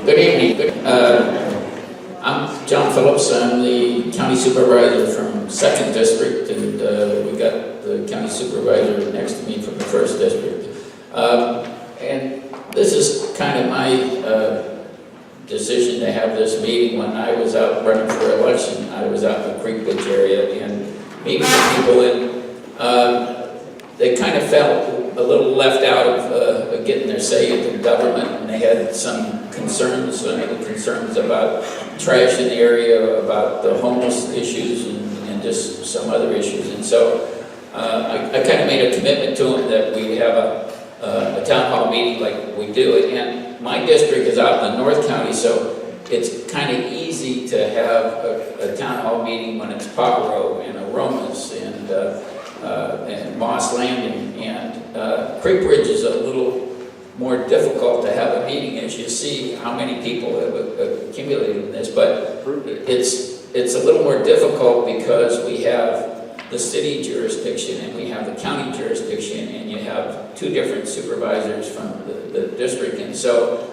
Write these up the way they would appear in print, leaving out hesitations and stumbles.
Good evening. I'm John Phillips. I'm the county supervisor from 2nd District, and we got the county supervisor next to me from the 1st District. And this is kind of my decision to have this meeting. When I was out running for election, I was out in the Creekbridge area and meeting with people, and they kind of felt a little left out of getting their say in the government, and they had some concerns about trash in the area, about the homeless issues, and just some other issues. And so I kind of made a commitment to them that we have a town hall meeting like we do. And my district is out in the North County, so it's kind of easy to have a town hall meeting when it's Pajaro and Aromas and Moss Landing. And Creekbridge is a little more difficult to have a meeting, as you see how many people have accumulated in this, but it's a little more difficult because we have the city jurisdiction and we have the county jurisdiction, and you have two different supervisors from the district. And so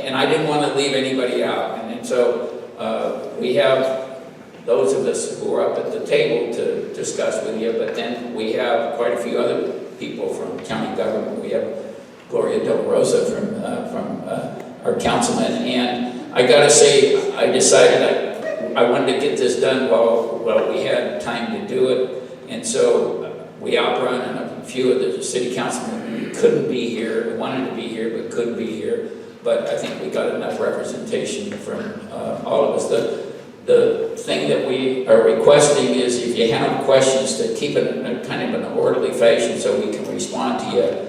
and I didn't want to leave anybody out, and so we have those of us who are up at the table to discuss with you, but then we have quite a few other people from county government. We have Gloria, Rosa from our councilman, and I gotta say, I decided I wanted to get this done while we had time to do it, and so we outrun, and a few of the city councilmen couldn't be here, wanted to be here but couldn't be here, but I think we got enough representation from all of us. The thing that we are requesting is, if you have questions, to keep it in a kind of an orderly fashion so we can respond to you.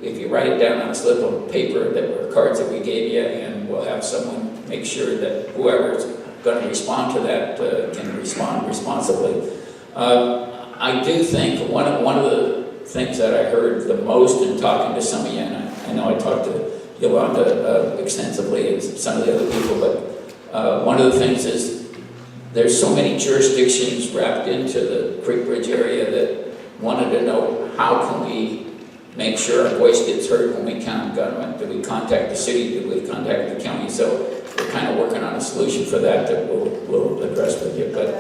If you write it down on a slip of paper, that were cards that we gave you, and we'll have someone make sure that whoever's going to respond to that can respond responsibly. I do think one of the things that I heard the most in talking to some of you, and I know I talked to Yolanda extensively and some of the other people, but one of the things is there's so many jurisdictions wrapped into the Creekbridge area that wanted to know, how can we make sure our voice gets heard when we count government? Do we contact the city? Do we contact the county? So we're kind of working on a solution for that we'll address with you. But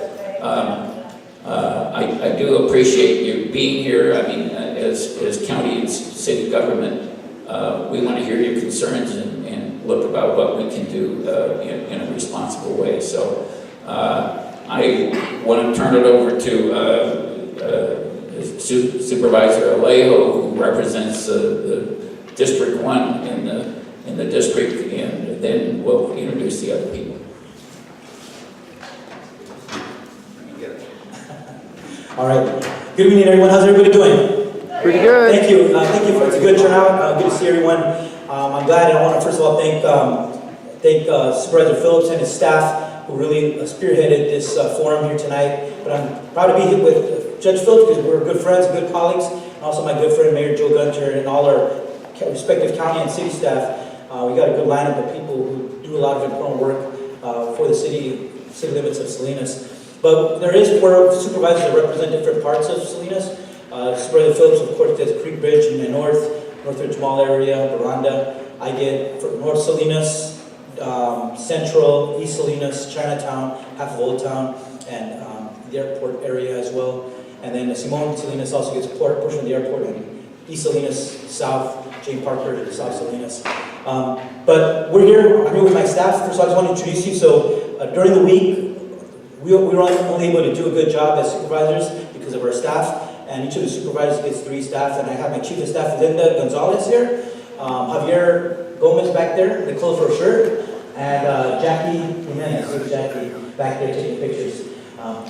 I do appreciate you being here. I mean, as county and city government, we want to hear your concerns and look about what we can do in a responsible way. So I want to turn it over to Supervisor Alejo, who represents the District 1 in the district, and then we'll introduce the other people. All right. Good evening, everyone. How's everybody doing? Pretty good. Thank you. Thank you. It's a good turnout. Good to see everyone. I'm glad. I want to first of all thank Supervisor Phillips and his staff, who really spearheaded this forum here tonight. But I'm proud to be here with Judge Phillips, because we're good friends, good colleagues, and also my good friend Mayor Joe Gunter and all our respective county and city staff. We got a good lineup of people who do a lot of important work for the city limits of Salinas. But there is 4 supervisors that represent different parts of Salinas. Supervisor Phillips, of course, does Creekbridge in the Northridge Mall area, Veranda. I get from North Salinas, Central, East Salinas, Chinatown, half of Old Town, and the airport area as well. And then Simon Salinas also gets a portion of the airport, and East Salinas, South, Jane Parker, to South Salinas. But I'm here with my staff. First of all, I just want to introduce you. So during the week, we were only able to do a good job as supervisors because of our staff. And each of the supervisors gets 3 staff. And I have my chief of staff, Linda Gonzalez, here. Javier Gomez back there, the clothes for shirt. And Jackie Jimenez, Jackie, back there taking pictures.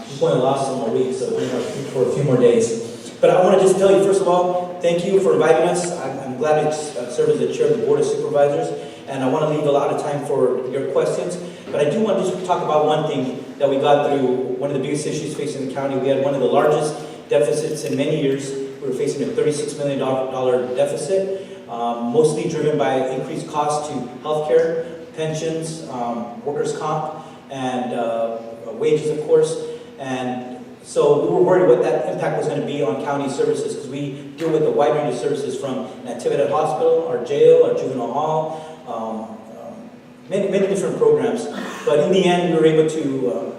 She's going to lost some more weeks, so we're going to for a few more days. But I want to just tell you, first of all, thank you for inviting us. I'm glad to serve as the chair of the Board of Supervisors, and I want to leave a lot of time for your questions. But I do want to just talk about one thing that we got through. One of the biggest issues facing the county, we had one of the largest deficits in many years. We were facing a $36 million deficit, mostly driven by increased costs to healthcare, pensions, workers' comp, and wages, of course. And So we were worried what that impact was going to be on county services, because we deal with a wide range of services from Natividad Hospital, our jail, our juvenile hall, many different programs. But in the end, we were able to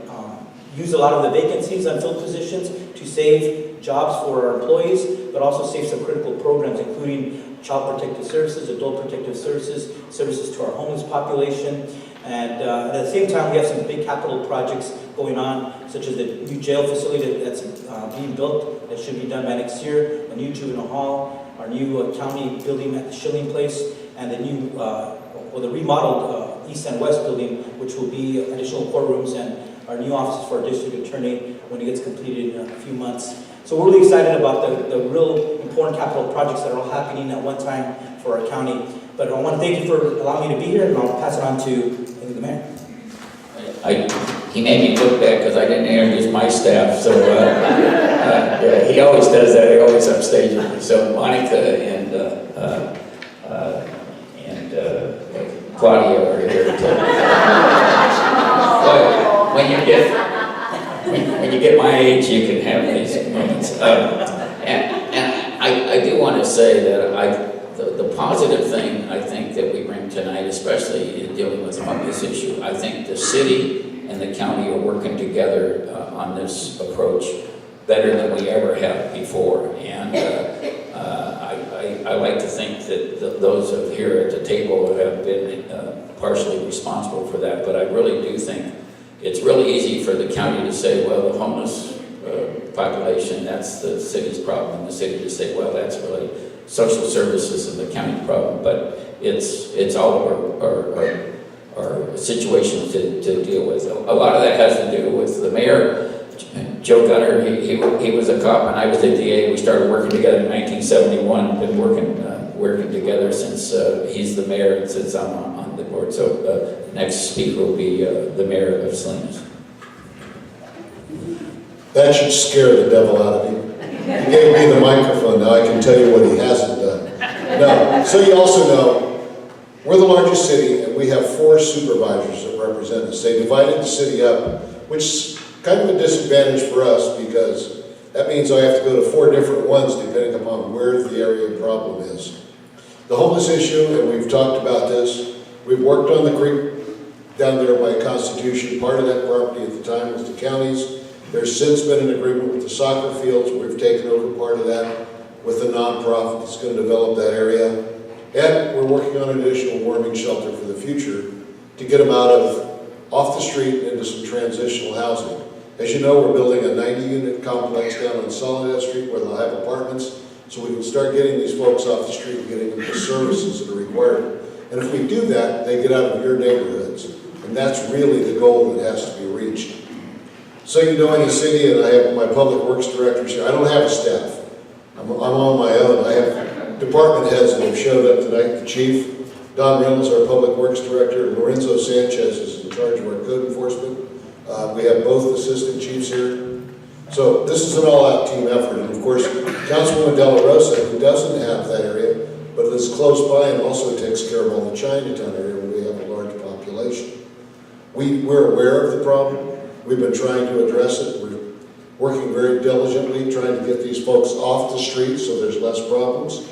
use a lot of the vacancies on filled positions to save jobs for our employees, but also save some critical programs, including child protective services, adult protective services, services to our homeless population. And at the same time, we have some big capital projects going on, such as the new jail facility that's being built, that should be done by next year, a new juvenile hall, our new county building at the Schilling Place, and the new, the remodeled east and west building, which will be additional courtrooms and our new offices for our district attorney when it gets completed in a few months. So we're really excited about the real important capital projects that are all happening at one time for our county. But I want to thank you for allowing me to be here, and I'll pass it on to the mayor. He made me look back because I didn't introduce my staff, so yeah, he always does that. He always upstages me. So Monica and Claudia are here too. But when you get my age, you can have these moments. And I do want to say that the positive thing I think that we bring tonight, especially in dealing with the homeless issue, I think the city and the county are working together on this approach better than we ever have before. And I like to think that those of here at the table have been partially responsible for that, but I really do think it's really easy for the county to say, well, the homeless population, that's the city's problem, and the city to say, well, that's really social services and the county problem, but it's all of our situations to deal with. A lot of that has to do with the mayor, Joe Gunter. He was a cop and I was the DA. We started working together in 1971, been working together since he's the mayor and since I'm on the board. So next speaker will be the mayor of Salinas. That should scare the devil out of me. He gave me the microphone, now I can tell you what he hasn't done. No, so you also know, we're the largest city and we have 4 supervisors that represent us. They divided the city up, which is kind of a disadvantage for us because that means I have to go to 4 different ones depending upon where the area of problem is. The homeless issue, and we've talked about this, we've worked on the creek down there by Constitution. Part of that property at the time was the county's. There's since been an agreement with the soccer fields. We've taken over part of that with a nonprofit that's going to develop that area. And we're working on an additional warming shelter for the future to get them off the street into some transitional housing. As you know, we're building a 90-unit complex down on Salinas Street where they'll have apartments, so we can start getting these folks off the street and getting them the services that are required. And if we do that, they get out of your neighborhoods. And that's really the goal that has to be reached. So you know, in the city, and I have my public works directors here, I don't have a staff. I'm on my own. I have department heads that have showed up tonight. The chief, Don Reynolds, our public works director, Lorenzo Sanchez is in charge of our code enforcement. We have both assistant chiefs here. So this is an all-out team effort. And of course, Councilwoman Rosa, who doesn't have that area, but is close by and also takes care of all the Chinatown area where we have a large population. We're aware of the problem. We've been trying to address it. We're working very diligently, trying to get these folks off the street so there's less problems.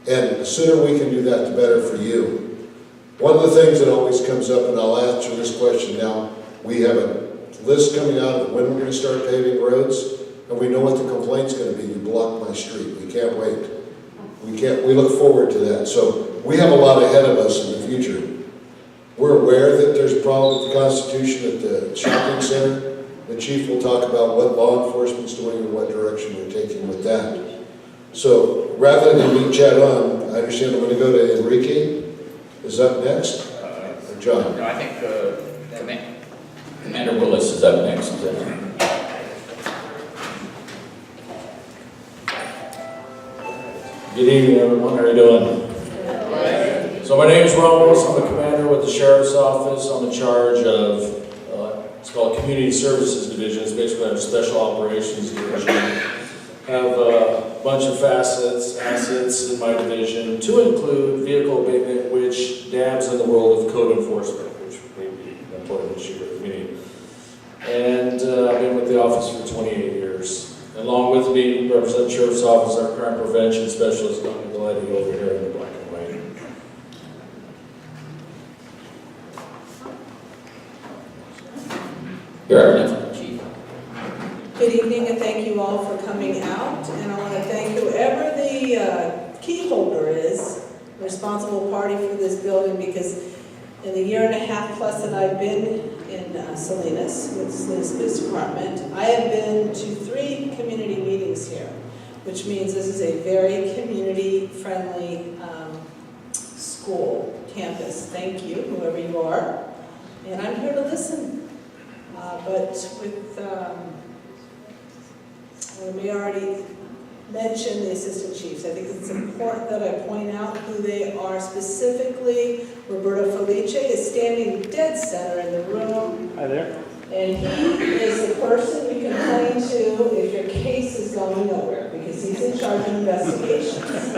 And the sooner we can do that, the better for you. One of the things that always comes up, and I'll answer this question now, we have a list coming out of when we're going to start paving roads, and we know what the complaint's going to be. You block my street. We can't wait. We look forward to that. So we have a lot ahead of us in the future. We're aware that there's a problem with the Constitution at the shopping center. The chief will talk about what law enforcement's doing and what direction we're taking with that. So rather than me chat on, I understand I'm going to go to Enrique. Is up next? Or John? No, I think Commander Willis is up next. Good evening, everyone. How are you doing? So my name is Ron Willis. I'm the commander with the Sheriff's Office. I'm in charge of, it's called Community Services Division. It's basically our Special Operations Division. I have a bunch of assets in my division, to include vehicle abatement, which dabs in the world of code enforcement, which may be an important issue for the community. And I've been with the office for 28 years. Office, our crime prevention specialist, Dr. Alejo, over here in the black and white. You're up, Chief. Good evening, and thank you all for coming out. And I want to thank whoever the key holder is, responsible party for this building, because in the year and a half plus that I've been in Salinas with Salinas Police Department, I have been to 3 community meetings here, which means this is a very community-friendly school, campus. Thank you, whoever you are. And I'm here to listen. But with, we already mentioned the assistant chiefs. I think it's important that I point out who they are specifically. Roberto Felice is standing dead center in the room. Hi there. And he is the person you complain to if your case is going nowhere, because he's in charge of investigations.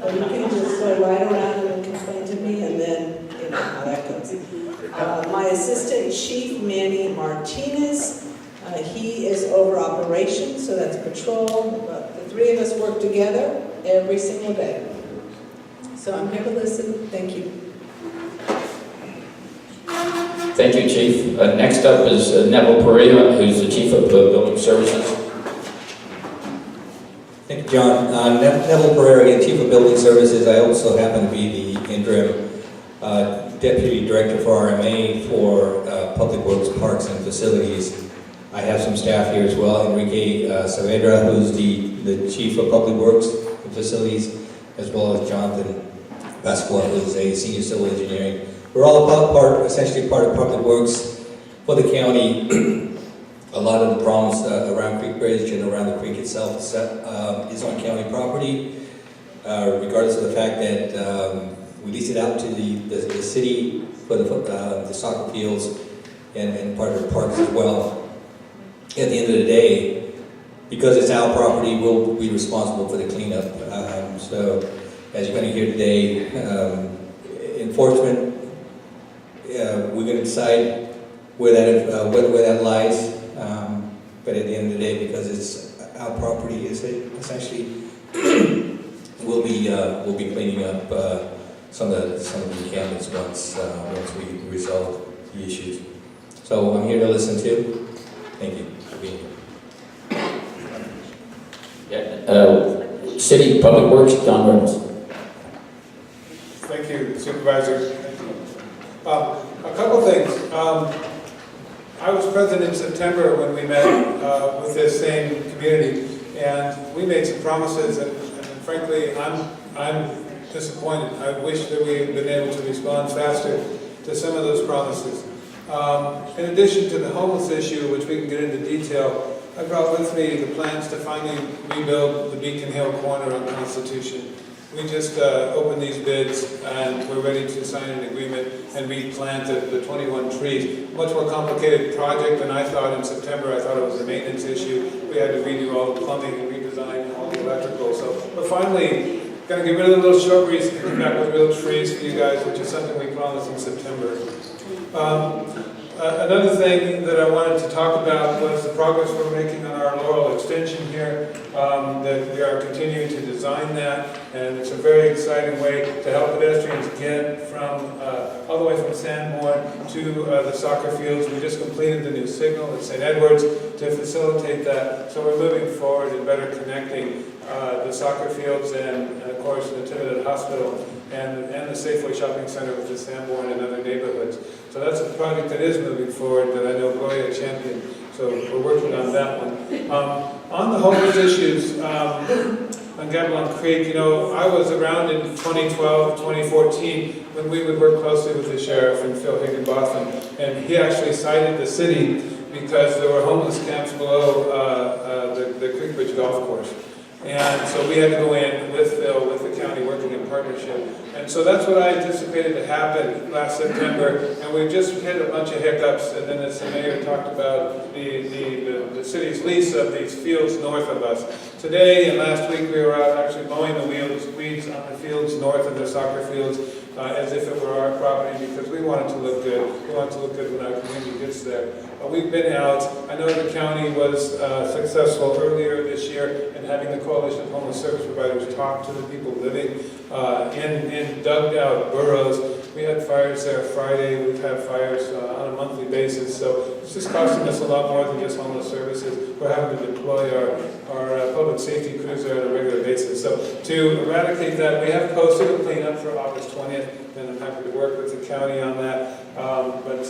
Or you can just go right around and complain to me, and then you know how that goes. My assistant chief, Manny Martinez, he is over operations, so that's patrol. But the 3 of us work together every single day. So I'm here to listen. Thank you. Thank you, Chief. Next up is Neville Pereira, who's the Chief of Building Services. Thank you, John. Neville Pereira, again, Chief of Building Services. I also happen to be the interim Deputy Director for RMA for Public Works, Parks, and Facilities. I have some staff here as well. Enrique Saavedra, who's the Chief of Public Works and Facilities, as well as Jonathan Pasqua, who's a Senior Civil Engineering. We're all essentially part of Public Works for the county. A lot of the problems around Creekbridge and around the creek itself is on county property, regardless of the fact that we lease it out to the city for the soccer fields and part of the parks as well. At the end of the day, because it's our property, we'll be responsible for the cleanup. So, as you're going to hear today, enforcement, we're going to decide where that lies. But at the end of the day, because it's our property, essentially we'll be cleaning up some of the encampments once we resolve the issues. So I'm here to listen to. Thank you for being Yeah. City Public Works, Don Reynolds. Thank you, Supervisor. Thank you. A couple things. I was present in September when we met with this same community, and we made some promises, and frankly, I'm disappointed. I wish that we had been able to respond faster to some of those promises. In addition to the homeless issue, which we can get into detail, I brought with me the plans to finally rebuild the Beacon Hill corner on Constitution. We just opened these bids, and we're ready to sign an agreement and replant the 21 trees. Much more complicated project than I thought in September. I thought it was a maintenance issue. We had to redo all the plumbing and redesign all the electrical. So we're finally going to get rid of the little shrubberies and come back with real trees for you guys, which is something we promised in September. Another thing that I wanted to talk about was the progress we're making on our Laurel extension here, that we are continuing to design that, and it's a very exciting way to help pedestrians get from all the way from Sanborn to the soccer fields. We just completed the new signal at St. Edwards to facilitate that, so we're moving forward and better connecting the soccer fields and of course the Trinidad Hospital and the Safeway Shopping Center, which is Sanborn and other neighborhoods. So that's a project that is moving forward that I know Gloria championed. So we're working on that one. On the homeless issues, on Gabilan Creek, you know, I was around in 2012, 2014 when we would work closely with the sheriff and Phil Higginbotham, and he actually cited the city because there were homeless camps below the Creekbridge golf course. And so we had to go in with Phil, with the county, working in partnership. And so that's what I anticipated to happen last September. And we've just hit a bunch of hiccups. And then as the mayor talked about the city's lease of these fields north of us. Today and last week we were out actually mowing the weeds on the fields north of the soccer fields as if it were our property because we want it to look good. We want it to look good when our community gets there. We've been out. I know the county was successful earlier this year in having the Coalition of Homeless Service Providers talk to the people living in dug out boroughs. We had fires there Friday. We've had fires on a monthly basis. So it's just costing us a lot more than just homeless services. We're having to deploy our public safety crews there on a regular basis. So to eradicate that, we have posted a cleanup for August 20th, and I'm happy to work with the county on that. But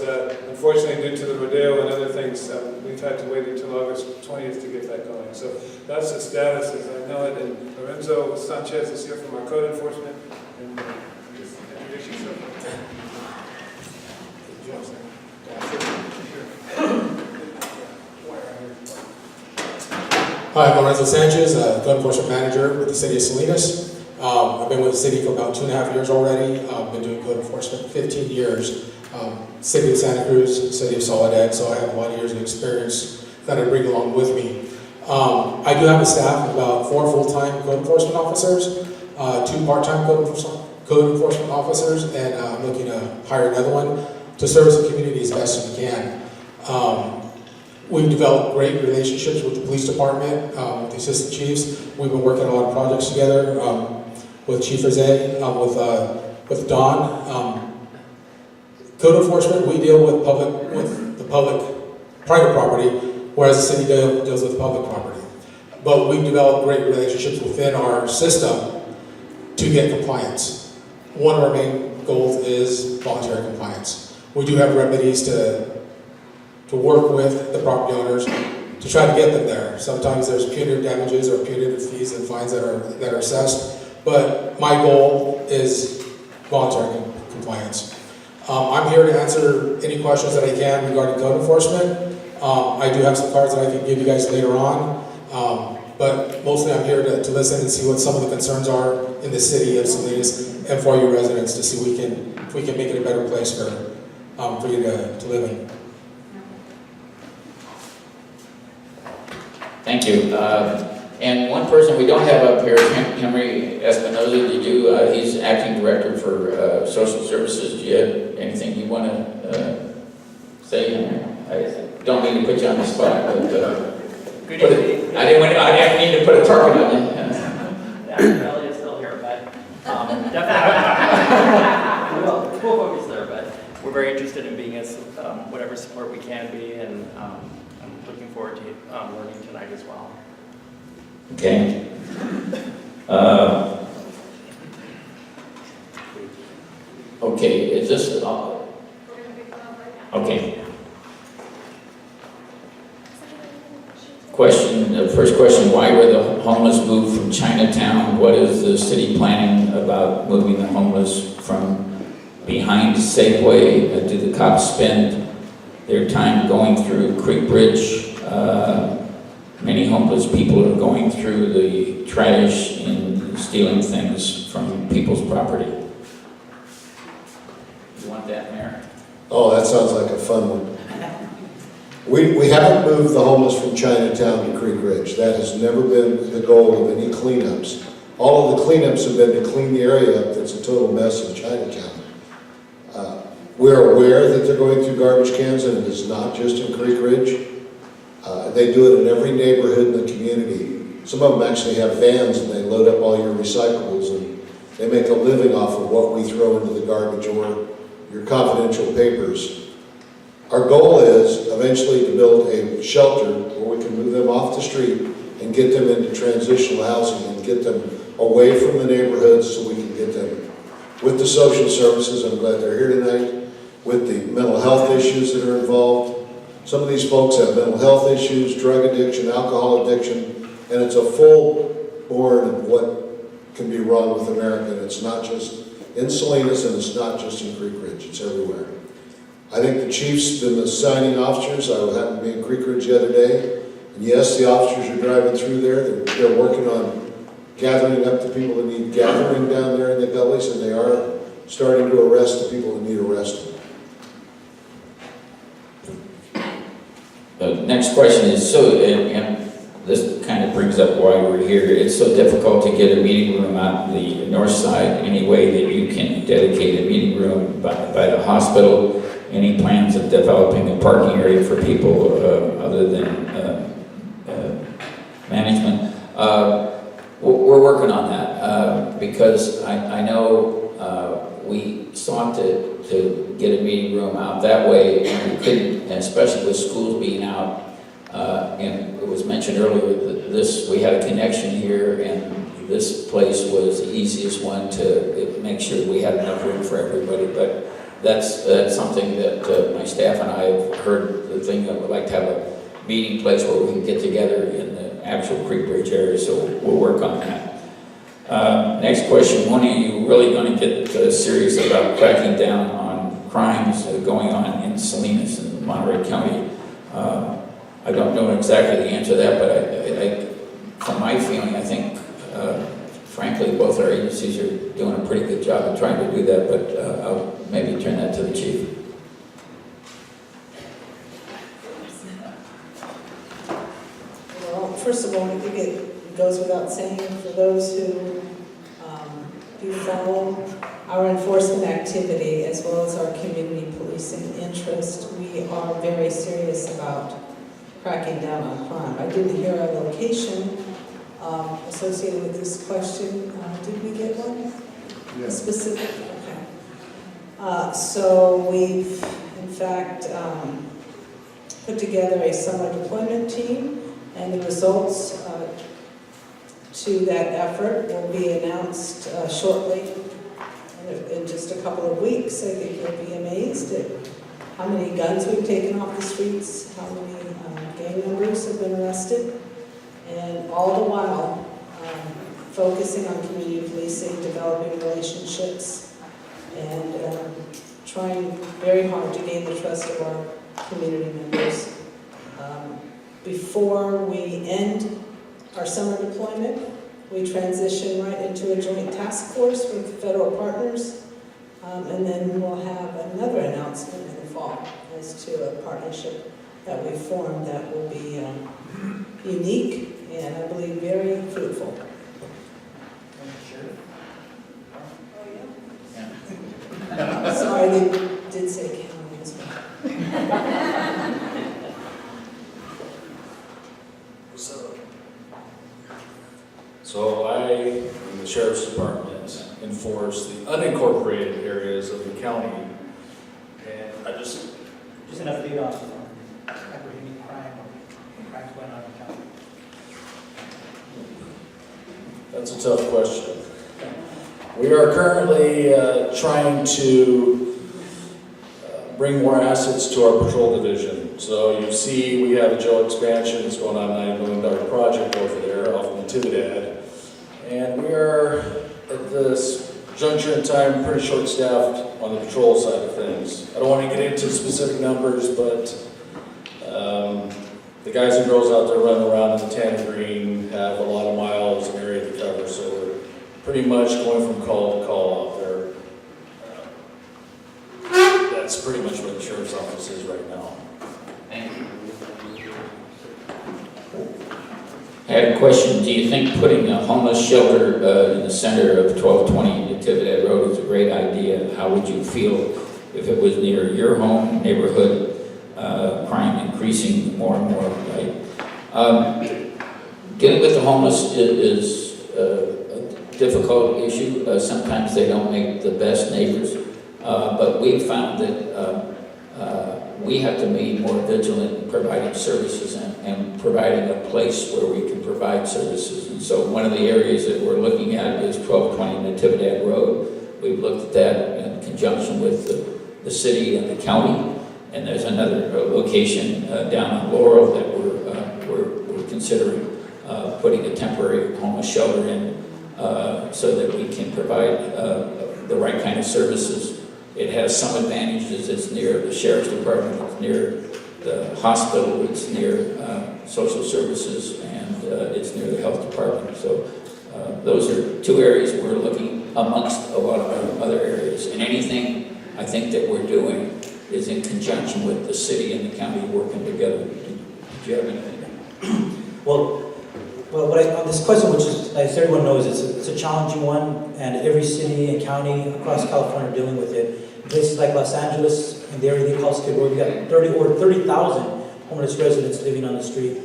unfortunately, due to the rodeo and other things, we've had to wait until August 20th to get that going. So that's the status as I know it. And Lorenzo Sanchez is here from our code enforcement. And just introduce yourself. Hi, I'm Lorenzo Sanchez, code enforcement manager with the city of Salinas. I've been with the city for about 2.5 years already. I've been doing code enforcement 15 years. City of Santa Cruz, city of Soledad, so I have a lot of years of experience that I bring along with me. I do have a staff of about 4 full-time code enforcement officers, 2 part-time code enforcement officers, and I'm looking to hire another one to service the community as best as we can. We've developed great relationships with the police department, with the assistant chiefs. We've been working on a lot of projects together with Chief Frese, with Don. Code enforcement, we deal with private property, whereas the city deals with public property. But we've developed great relationships within our system to get compliance. One of our main goals is voluntary compliance. We do have remedies to work with the property owners to try to get them there. Sometimes there's punitive damages or punitive fees and fines that are assessed, but my goal is voluntary compliance. I'm here to answer any questions that I can regarding code enforcement. I do have some cards that I can give you guys later on, but mostly I'm here to listen and see what some of the concerns are in the city of Salinas and for your residents to see if we can make it a better place for you to live in. Thank you. And one person we don't have up here, Henry Espinoza, he's acting director for social services. Do you have anything you want to say? I don't mean to put you on the spot, but Good evening. I didn't mean to put a target on you. Adele is still here, but definitely we'll focus there. But we're very interested in being as whatever support we can be, and I'm looking forward to learning tonight as well. Okay. Okay, is this, okay. First question, why were the homeless moved from Chinatown? What is the city planning about moving the homeless from behind Safeway? Do the cops spend their time going through Creekbridge? Many homeless people are going through the trash and stealing things from people's property. You want that, Mayor? Oh, that sounds like a fun one. We haven't moved the homeless from Chinatown to Creekbridge. That has never been the goal of any cleanups. All of the cleanups have been to clean the area up that's a total mess in Chinatown. We're aware that they're going through garbage cans, and it is not just in Creekbridge. They do it in every neighborhood in the community. Some of them actually have vans, and they load up all your recyclables, and they make a living off of what we throw into the garbage or your confidential papers. Our goal is eventually to build a shelter where we can move them off the street and get them into transitional housing and get them away from the neighborhoods so we can get them with the social services. I'm glad they're here tonight, with the mental health issues that are involved. Some of these folks have mental health issues, drug addiction, alcohol addiction, and it's a full board of what can be wrong with America. And it's not just in Salinas, and it's not just in Creekbridge, it's everywhere. I think the chief's been assigning officers. I happened to be in Creekbridge the other day, and yes, the officers are driving through there. They're working on gathering up the people that need gathering down there in the gullies, and they are starting to arrest the people that need arrested. The next question is, and this kind of brings up why we're here. It's so difficult to get a meeting room out on the north side any way that you can dedicate a meeting room by the hospital? Any plans of developing a parking area for people other than management? We're working on that because I know we sought to get a meeting room out that way, and we couldn't, and especially with schools being out. And it was mentioned earlier that we had a connection here, and this place was the easiest one to make sure we had enough room for everybody. But that's something that my staff and I have heard the thing that we'd like to have a meeting place where we can get together in the actual Creekbridge area. So we'll work on that. Next question: when are you really going to get serious about cracking down on crimes going on in Salinas and Monterey County? I don't know exactly the answer to that, but from my feeling, I think, frankly, both our agencies are doing a pretty good job of trying to do that, but I'll maybe turn that to the chief. Well, first of all, I think it goes without saying, for those who do follow our enforcement activity as well as our community policing interest, we are very serious about cracking down on crime. I didn't hear a location associated with this question. Did we get one? Yeah. Specific? Okay. So we've, in fact, put together a summer deployment team, and the results to that effort will be announced shortly, in just a couple of weeks. I think you'll be amazed at how many guns we've taken off the streets, how many gang members have been arrested, and all the while focusing on community policing, developing relationships, and trying very hard to gain the trust of our community members. Before we end our summer deployment, we transition right into a joint task force with federal partners, and then we'll have another announcement in the fall as to a partnership that we formed that will be unique and I believe very fruitful. Sorry, they did say county as well. So I, in the Sheriff's Department, enforce the unincorporated areas of the county. And I just enough lead off on apprehending crime or crimes going on in the county. That's a tough question. We are currently trying to bring more assets to our patrol division. So you see we have a jail expansion that's going on, $9 million project over there off Natividad. And we are, at this juncture in time, pretty short-staffed on the patrol side of things. I don't want to get into specific numbers, but the guys and girls out there running around in the Tanner Green have a lot of miles and area to cover, so we're pretty much going from call to call out there. That's pretty much where the sheriff's office is right now. I had a question. Do you think putting a homeless shelter in the center of 1220 Natividad Road is a great idea? How would you feel if it was near your home neighborhood? Crime increasing more and more, right? Dealing with the homeless is a difficult issue. Sometimes they don't make the best neighbors, but we've found that we have to be more vigilant in providing services and providing a place where we can provide services. And so one of the areas that we're looking at is 1220 Natividad Road. We've looked at that in conjunction with the city and the county. And there's another location down on Laurel that we're considering putting a temporary homeless shelter in so that we can provide the right kind of services. It has some advantages. It's near the sheriff's department, it's near the hospital, it's near social services, and it's near the health department. So those are two areas we're looking amongst a lot of other areas. And anything I think that we're doing is in conjunction with the city and the county working together. Did you have anything? Well, on this question, which is, as everyone knows, it's a challenging one, and every city and county across California are dealing with it. In places places like Los Angeles, in the area they call Skid Row, we got 30,000 homeless residents living on the street.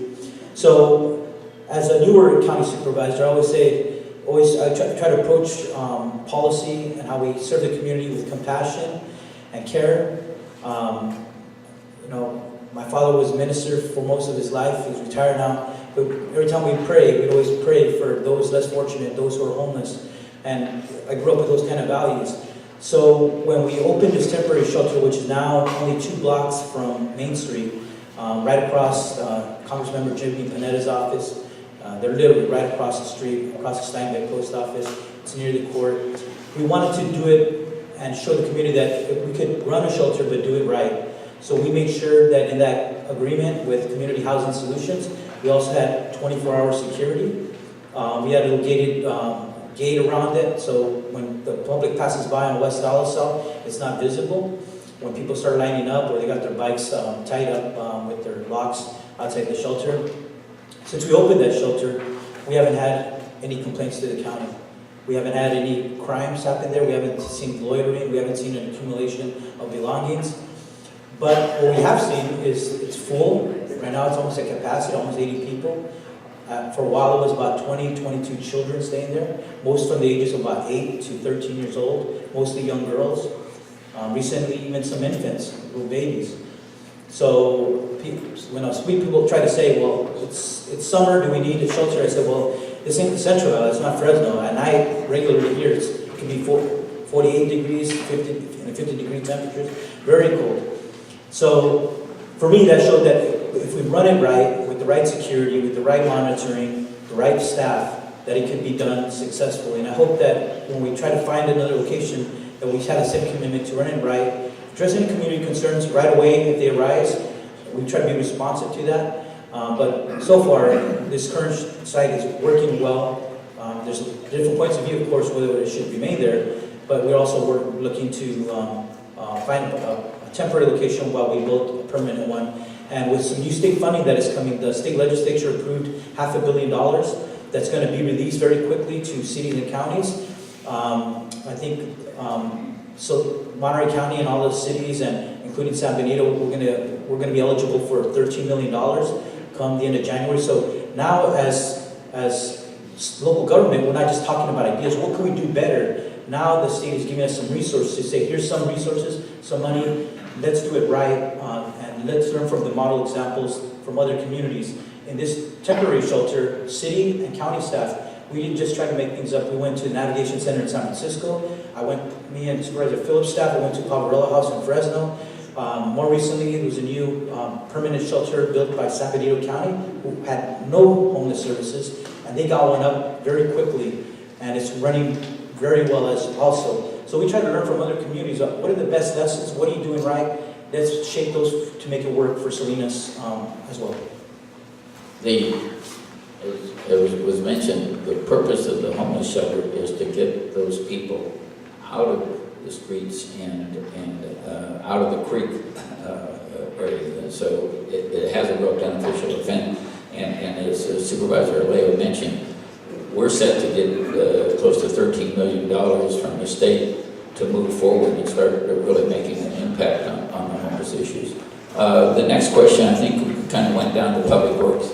So, as a newer county supervisor, I always try to approach policy and how we serve the community with compassion and care. My father was a minister for most of his life. He's retired now. But every time we pray, we'd always pray for those less fortunate, those who are homeless. And I grew up with those kind of values. So when we opened this temporary shelter, which is now only 2 blocks from Main Street, right across Councilmember Jimmy Panetta's office, they're literally right across the street, across the Steinbeck Post Office. It's near the court. We wanted to do it and show the community that we could run a shelter but do it right. So we made sure that in that agreement with Community Housing Solutions, we also had 24-hour security. We had a little gated gate around it, so when the public passes by on West Alisal, it's not visible. When people start lining up or they got their bikes tied up with their locks outside the shelter. Since we opened that shelter, we haven't had any complaints to the county. We haven't had any crimes happen there. We haven't seen loitering. We haven't seen an accumulation of belongings. But what we have seen is it's full. Right now it's almost at capacity, almost 80 people. For a while it was about 20, 22 children staying there, most from the ages of about 8 to 13 years old, mostly young girls. Recently even some infants, little babies. So when sweet people try to say, well, it's summer, do we need a shelter? I said, well, this ain't the Central Valley, it's not Fresno. At night, regularly here, it can be 48 degrees, 50 degree temperatures, very cold. So for me, that showed that if we run it right, with the right security, with the right monitoring, the right staff, that it can be done successfully. And I hope that when we try to find another location, that we have a same commitment to run it right, address any community concerns right away if they arise. We try to be responsive to that. But so far, this current site is working well. There's different points of view, of course, whether it should remain there, but we're also looking to find a temporary location while we build a permanent one. And with some new state funding that is coming, the state legislature approved $500 million that's going to be released very quickly to cities and counties. I think so Monterey County and all those cities, and including San Benito, we're going to be eligible for $13 million come the end of January. So now as local government, we're not just talking about ideas. What can we do better? Now the state is giving us some resources to say, here's some resources, some money, let's do it right, and let's learn from the model examples from other communities. In this temporary shelter, city and county staff, we didn't just try to make things up. We went to the Navigation Center in San Francisco. Me and Supervisor Phillips staff, I went to Poverello House in Fresno. More recently, there was a new permanent shelter built by San Benito County, who had no homeless services, and they got one up very quickly, and it's running very well as also. So we try to learn from other communities. What are the best lessons? What are you doing right? Let's shape those to make it work for Salinas as well. It was mentioned, the purpose of the homeless shelter is to get those people out of the streets and out of the creek area. And so it has a real beneficial effect. And as Supervisor Alejo mentioned, we're set to get close to $13 million from the state to move forward and start really making an impact on the homeless issues. The next question, I think, kind of went down to public works.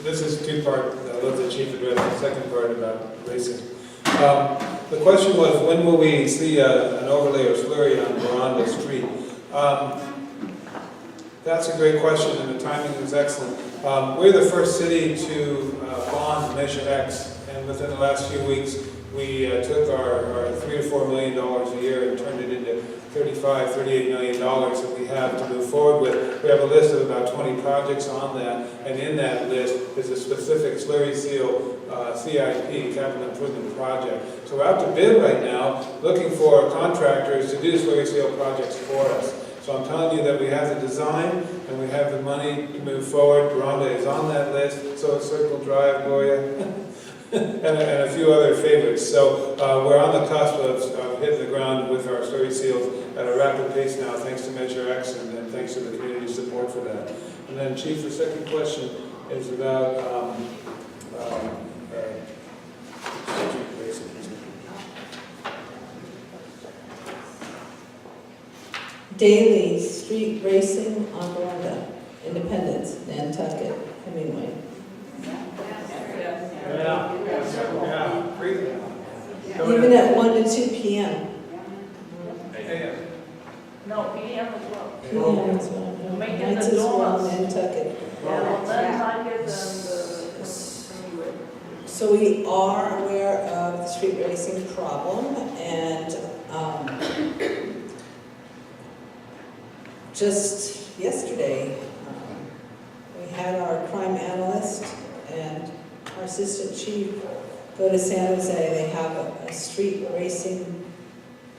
This is two-part. I'll let the chief address the second part about racing. The question was, when will we see an overlay or slurry on Veranda Street? That's a great question, and the timing is excellent. We're the first city to bond Measure X, and within the last few weeks, we took our $3 to $4 million a year and turned it into $35, $38 million that we have to move forward with. We have a list of about 20 projects on that, and in that list is a specific slurry seal CIP, capital improvement project. So we're out to bid right now, looking for contractors to do slurry seal projects for us. So I'm telling you that we have the design and we have the money to move forward. Veranda is on that list, so is Circle Drive, Gloria, and a few other favorites. So we're on the cusp of hitting the ground with our slurry seals at a rapid pace now, thanks to Measure X and thanks to the community support for that. And then, Chief, the second question is about daily street racing on Gloria, Independence, Nantucket, Hemingway. Even at 1 to 2 p.m. No, PM as well. PM as well. Making Nights the as well, donuts. Nantucket. Yeah, Nantucket and So we are aware of the street racing problem, and just yesterday, we had our crime analyst and our assistant chief go to San Jose. They have a street racing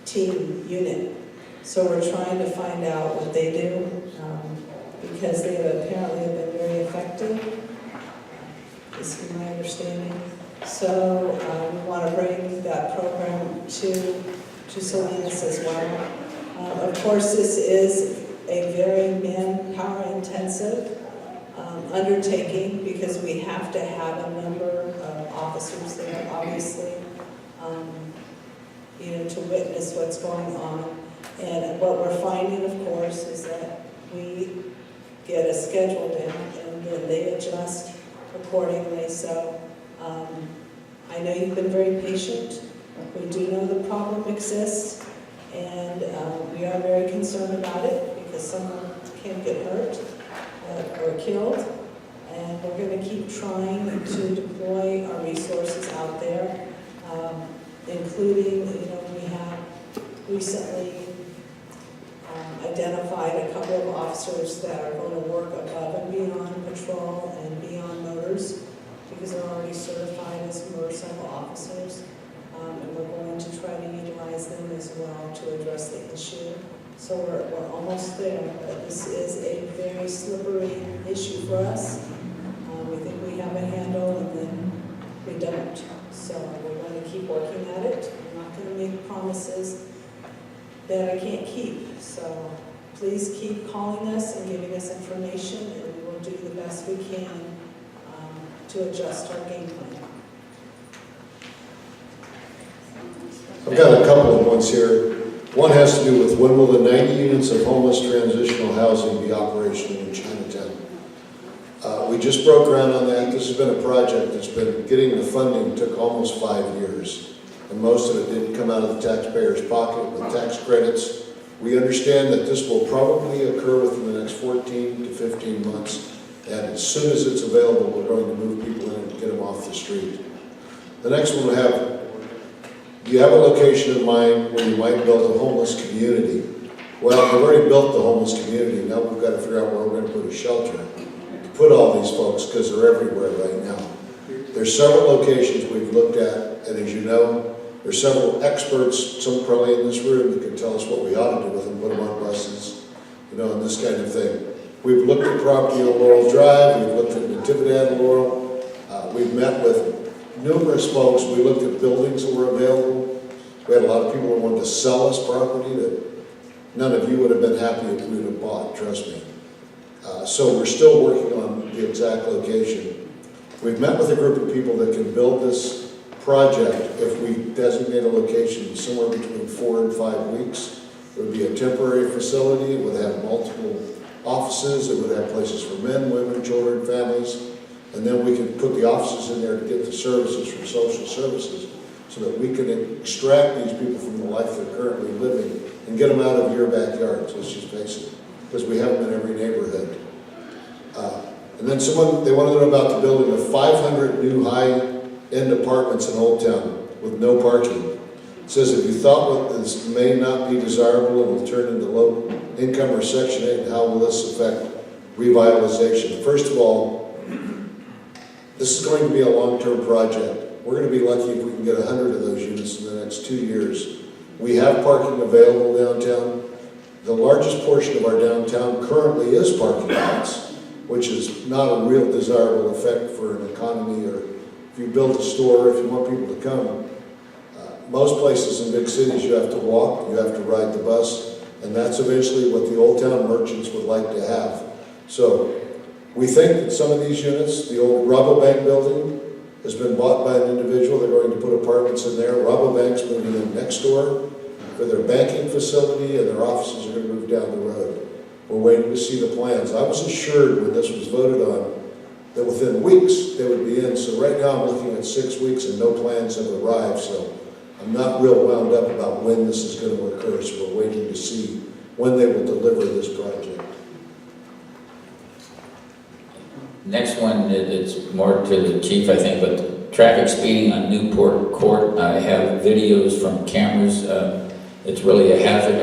team unit. So we're trying to find out what they do, because they have apparently been very effective, is my understanding. So we want to bring that program to Salinas as well. Of course, this is a very manpower intensive undertaking, because we have to have a number of officers there, obviously, to witness what's going on. And what we're finding, of course, is that we get a schedule down and then they adjust accordingly. So I know you've been very patient. We do know the problem exists, and we are very concerned about it, because someone can get hurt or killed. And we're going to keep trying to deploy our resources out there, including, we have recently identified a couple of officers that are going to work above and beyond patrol and beyond motors, because they're already certified as motorcycle officers. And we're going to try to utilize them as well to address the issue. So we're almost there, but this is a very slippery issue for us. We think we have a handle, and then we don't. So we're going to keep working at it. I'm not going to make promises that I can't keep. So please keep calling us and giving us information, and we will do the best we can to adjust our game plan. I've got a couple of ones here. One has to do with when will the 90 units of homeless transitional housing be operational in Chinatown? We just broke ground on that. This has been a project that's been getting the funding, took almost 5 years. And most of it didn't come out of the taxpayer's pocket with tax credits. We understand that this will probably occur within the next 14 to 15 months. And as soon as it's available, we're going to move people in and get them off the street. The next one we have, do you have a location in mind where you might build a homeless community? Well, we've already built the homeless community. Now we've got to figure out where we're going to put a shelter to put all these folks, because they're everywhere right now. There's several locations we've looked at, and as you know, there's several experts, some probably in this room, that can tell us what we ought to do with them, put them on buses, and this kind of thing. We've looked at property on Laurel Drive, we've looked at Natividad and Laurel, we've met with numerous folks, we looked at buildings that were available. We had a lot of people that wanted to sell us property that none of you would have been happy if we would have bought, trust me. So we're still working on the exact location. We've met with a group of people that can build this project if we designate a location somewhere between 4 and 5 weeks. It would be a temporary facility, it would have multiple offices, it would have places for men, women, children, families, and then we can put the offices in there to get the services from social services so that we can extract these people from the life they're currently living and get them out of your backyards, let's just face it, because we have them in every neighborhood. And then they wanted to know about the building of 500 new high-end apartments in Old Town with no parking. It says, if you thought what this may not be desirable and will turn into low income or Section 8, how will this affect revitalization? First of all, this is going to be a long-term project. We're going to be lucky if we can get 100 of those units in the next 2 years. We have parking available downtown. The largest portion of our downtown currently is parking lots, which is not a real desirable effect for an economy, or if you build a store, if you want people to come. Most places in big cities you have to walk, you have to ride the bus, and that's eventually what the Old Town merchants would like to have. So we think that some of these units, the old Rabobank building has been bought by an individual. They're going to put apartments in there. Rabobank's moving in next door. for their banking facility, and their offices are going to move down the road. We're waiting to see the plans. I was assured when this was voted on that within weeks they would be in. So right now I'm looking at 6 weeks and no plans have arrived. So I'm not real wound up about when this is going to occur. So we're waiting to see when they will deliver this project. Next one, it's more to the chief, I think, but traffic speeding on Newport Court. I have videos from cameras. It's really a hazard.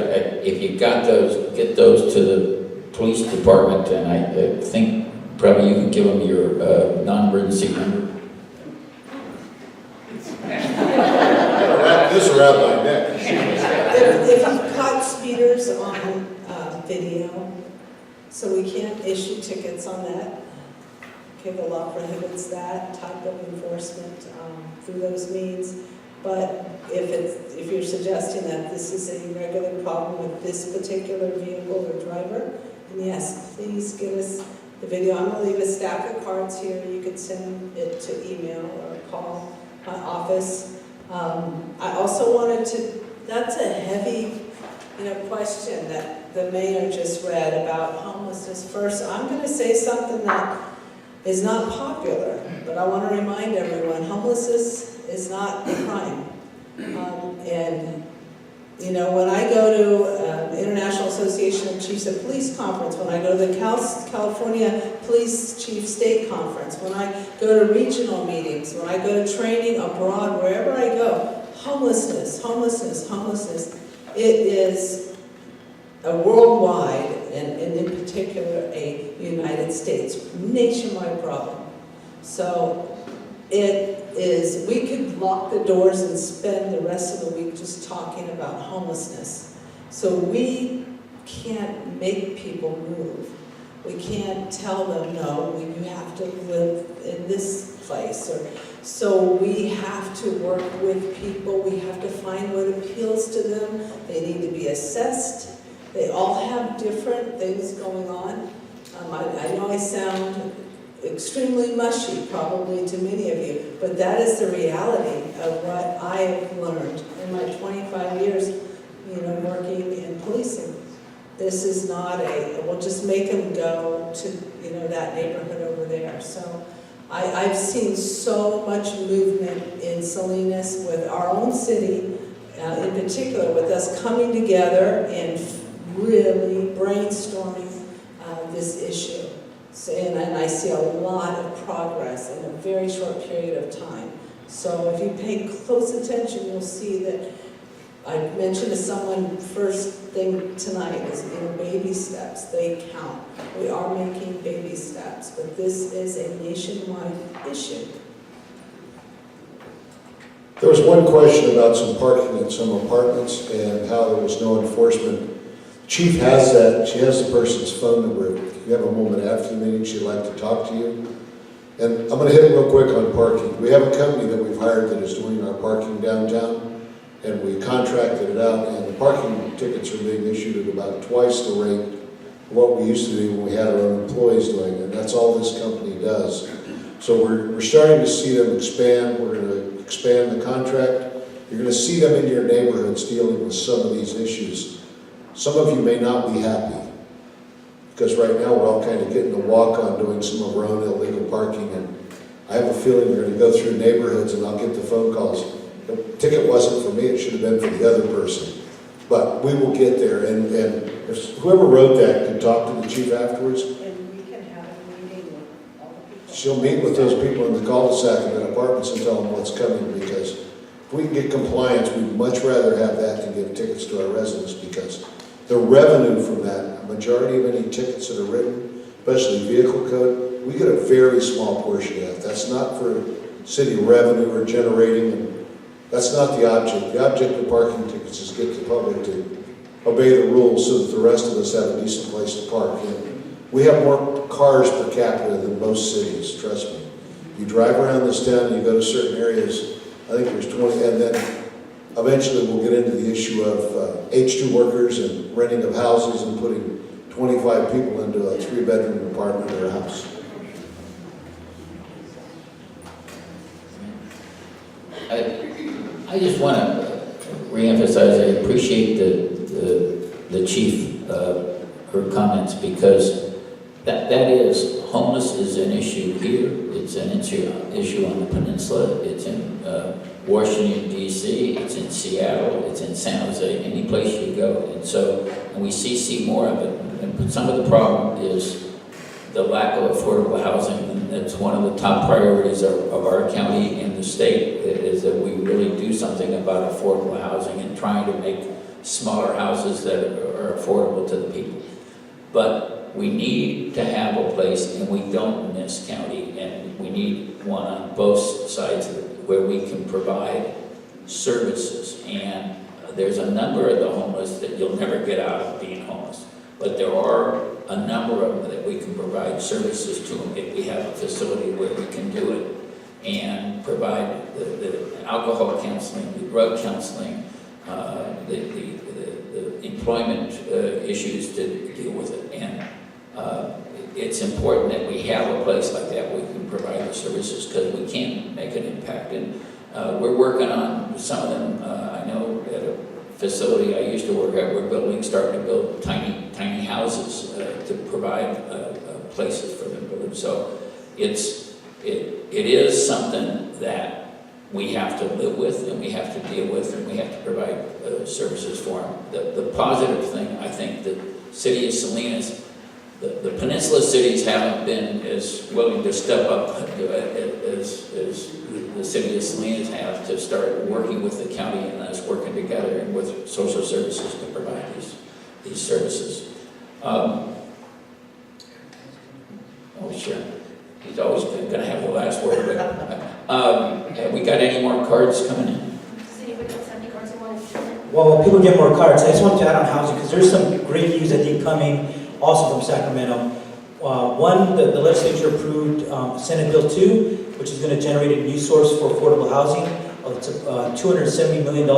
If you got those, get those to the police department, and I think probably you can give them your non-emergency number. Wrap this around my neck. If you've caught speeders on video, so we can't issue tickets on that. Okay, the law prohibits that type of enforcement through those means. But if you're suggesting that this is a regular problem with this particular vehicle or driver, then yes, please give us the video. I'm going to leave a stack of cards here. You could send it to email or call my office. I also wanted to, that's a heavy, question that the mayor just read about homelessness. First, I'm going to say something that is not popular, but I want to remind everyone, homelessness is not a crime. When I go to International Association of Chiefs of Police Conference, when I go to the California Police Chief State Conference, when I go to regional meetings, when I go to training abroad, wherever I go, homelessness, it is a worldwide, and in particular a United States, nationwide problem. So it is, we could lock the doors and spend the rest of the week just talking about homelessness. So we can't make people move. We can't tell them, no, you have to live in this place. So we have to work with people. We have to find what appeals to them. They need to be assessed. They all have different things going on. I know I sound extremely mushy probably to many of you, but that is the reality of what I have learned in my 25 years, working in policing. This is not we'll just make them go to, that neighborhood over there. So I've seen so much movement in Salinas with our own city, in particular with us coming together and really brainstorming this issue. So, and I see a lot of progress in a very short period of time. So if you pay close attention, you'll see that I mentioned to someone first thing tonight is, baby steps, they count. We are making baby steps, but this is a nationwide issue. There was one question about some parking at some apartments and how there was no enforcement. Chief has that. She has the person's phone number. If you have a moment after the meeting, she'd like to talk to you. And I'm going to hit real quick on parking. We have a company that we've hired that is doing our parking downtown, and we contracted it out, and the parking tickets are being issued at about twice the rate of what we used to do when we had our own employees doing it, and that's all this company does. So we're starting to see them expand. We're going to expand the contract. You're going to see them in your neighborhoods dealing with some of these issues. Some of you may not be happy, because right now we're all kind of getting a walk on doing some of our own illegal parking, and I have a feeling we're going to go through neighborhoods and I'll get the phone calls. The ticket wasn't for me, it should have been for the other person. But we will get there, and if whoever wrote that could talk to the chief afterwards. And we can have a meeting with all the people. She'll meet with those people in the cul-de-sac and the apartments and tell them what's coming, because if we can get compliance, we'd much rather have that than give tickets to our residents, because the revenue from that, a majority of any tickets that are written, especially vehicle code, we get a very small portion of that. That's not for city revenue or generating, and that's not the object. The object of parking tickets is get the public to obey the rules so that the rest of us have a decent place to park. And we have more cars per capita than most cities, trust me. You drive around this town and you go to certain areas, I think there's 20, and then eventually we'll get into the issue of H2 workers and renting of houses and putting 25 people into a 3-bedroom apartment or a house. I just want to reemphasize, I appreciate the chief, her comments, because that is, homeless is an issue here, it's an issue on the peninsula, it's in Washington DC, it's in Seattle, it's in San Jose, any place you go. And we see more of it. And some of the problem is the lack of affordable housing, and it's one of the top priorities of our county and the state, is that we really do something about affordable housing and trying to make smaller houses that are affordable to the people. But we need to have a place, and we don't in this county, and we need one on both sides of it, where we can provide services. And there's a number of the homeless that you'll never get out of being homeless. But there are a number of them that we can provide services to them if we have a facility where we can do it, and provide the alcohol counseling, the drug counseling, the employment issues to deal with it. And it's important that we have a place like that where we can provide the services, because we can make an impact. And we're working on some of them. I know at a facility I used to work at, we're starting to build tiny houses to provide places for them to live. So it is something that we have to live with, and we have to deal with, and we have to provide services for them. The positive thing, I think, the city of Salinas, the peninsula cities haven't been as willing to step up as the city of Salinas have, to start working with the county and us working together and with social services to provide these services. Oh, sure. He's always going to have the last word. But, have we got any more cards coming in? Well, people get more cards. I just want to add on housing, because there's some great news I think coming also from Sacramento. One, the legislature approved Senate Bill 2, which is going to generate a new source for affordable housing. It's $270 million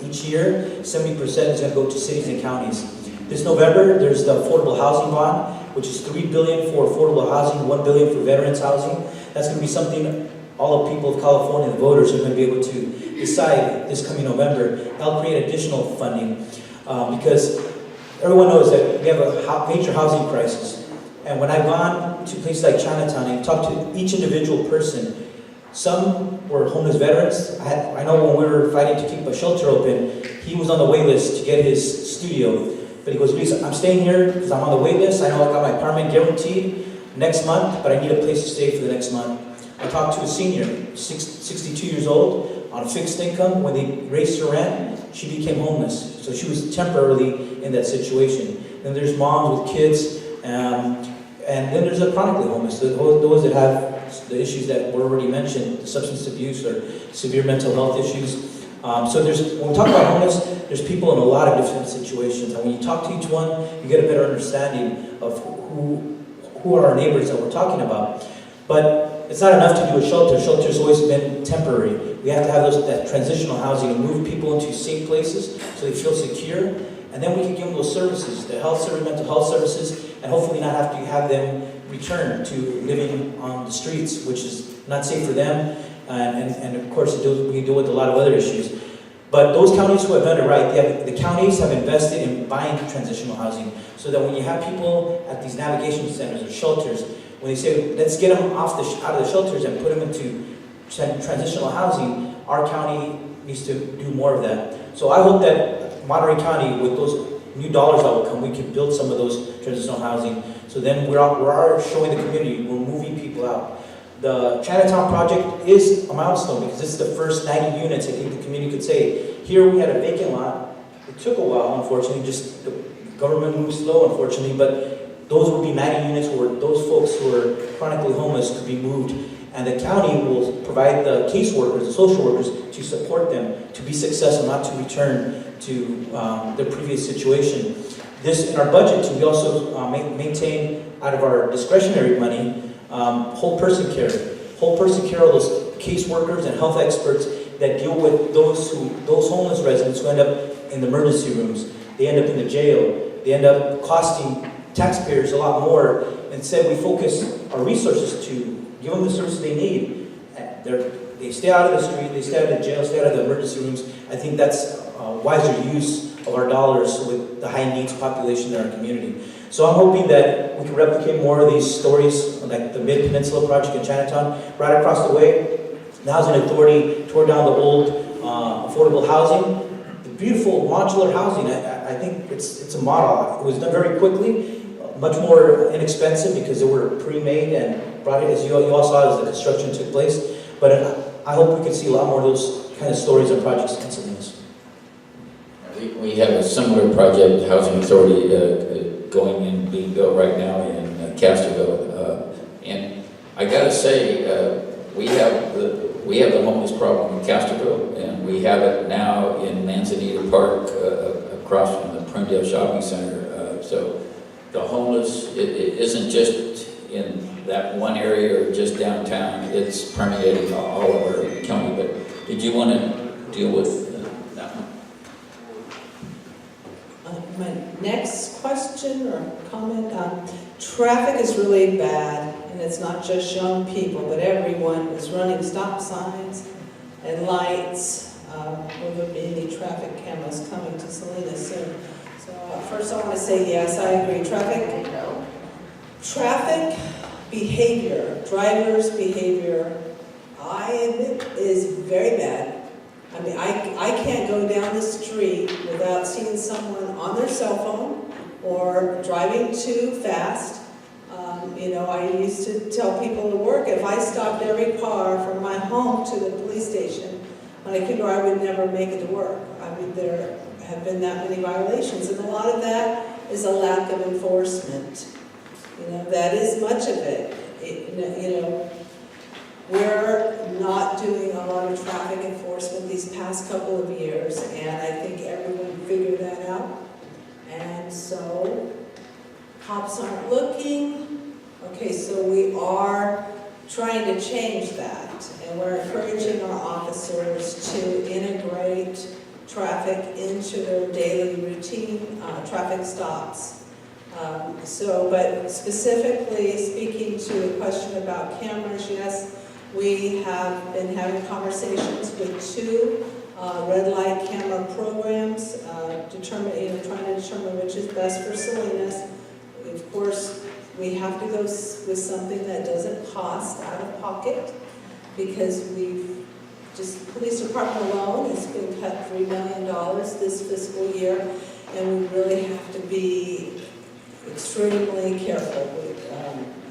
each year. 70% is going to go to cities and counties. This November, there's the affordable housing bond, which is $3 billion for affordable housing, $1 billion for veterans housing. That's going to be something all the people of California, the voters, are going to be able to decide this coming November. That'll create additional funding because everyone knows that we have a major housing crisis. And when I've gone to places like Chinatown and talked to each individual person, some were homeless veterans. I know when we were fighting to keep a shelter open, he was on the wait list to get his studio. But he goes, "Please, I'm staying here because I'm on the wait list. I know I got my apartment guaranteed next month, but I need a place to stay for the next month." I talked to a senior, 62 years old, on a fixed income. When they raised her rent, she became homeless. So she was temporarily in that situation. Then there's moms with kids, and then there's the chronically homeless, those that have the issues that were already mentioned, the substance abuse or severe mental health issues. So when we talk about homeless, there's people in a lot of different situations. And when you talk to each one, you get a better understanding of who are our neighbors that we're talking about. But it's not enough to do a shelter. Shelter's always been temporary. We have to have that transitional housing and move people into safe places so they feel secure. And then we can give them those services, the health service, mental health services, and hopefully not have to have them return to living on the streets, which is not safe for them. And of course, we deal with a lot of other issues. But those counties who have done it right, the counties have invested in buying transitional housing, so that when you have people at these navigation centers or shelters, when they say, let's get them out of the shelters and put them into transitional housing, our county needs to do more of that. So I hope that Monterey County, with those new dollars that will come, we can build some of those transitional housing. So then we're showing the community, we're moving people out. The Chinatown project is a milestone because it's the first 90 units I think the community could say. Here we had a vacant lot. It took a while, unfortunately, just the government moved slow, unfortunately, but those would be 90 units where those folks who are chronically homeless could be moved. And the county will provide the caseworkers, the social workers, to support them to be successful, not to return to the previous situation. This, in our budget, we also maintain out of our discretionary money whole person care. Whole person care are those caseworkers and health experts that deal with those homeless residents who end up in the emergency rooms. They end up in the jail. They end up costing taxpayers a lot more. Instead, we focus our resources to give them the services they need. They stay out of the street, they stay out of the jail, stay out of the emergency rooms. I think that's wiser use of our dollars with the high needs population in our community. So I'm hoping that we can replicate more of these stories, like the Mid-Peninsula project in Chinatown, right across the way. The Housing Authority tore down the old affordable housing. The beautiful modular housing, I think it's a model. It was done very quickly, much more inexpensive because they were pre-made and brought it, as you all saw as the construction took place. But I hope we can see a lot more of those kind of stories and projects in Salinas. We have a similar project, Housing Authority, going and being built right now in Castroville. And I gotta say, we have the homeless problem in Castroville, and we have it now in Manzanita Park, across from the Primdale Shopping Center. So the homeless, it isn't just in that one area or just downtown, it's permeating all of our county. But did you want to deal with that one? My next question or comment, traffic is really bad, and it's not just young people, but everyone is running stop signs and lights. Will there be any traffic cameras coming to Salinas soon? So first I want to say yes, I agree. Traffic behavior, drivers' behavior, I admit is very bad. I mean, I can't go down the street without seeing someone on their cell phone or driving too fast. I used to tell people to work, if I stopped every car from my home to the police station on a kiddo, I would never make it to work. I mean, there have been that many violations, and a lot of that is a lack of enforcement. That is much of it. We're not doing a lot of traffic enforcement these past couple of years, and I think everyone figured that out. And so, cops aren't looking. Okay, so we are trying to change that, and we're encouraging our officers to integrate traffic into their daily routine, traffic stops. But specifically speaking to the question about cameras, yes, we have been having conversations with 2 red light camera programs, trying to determine which is best for Salinas. Of course, we have to go with something that doesn't cost out of pocket, because police department alone has been cut $3 million this fiscal year, and we really have to be extremely careful with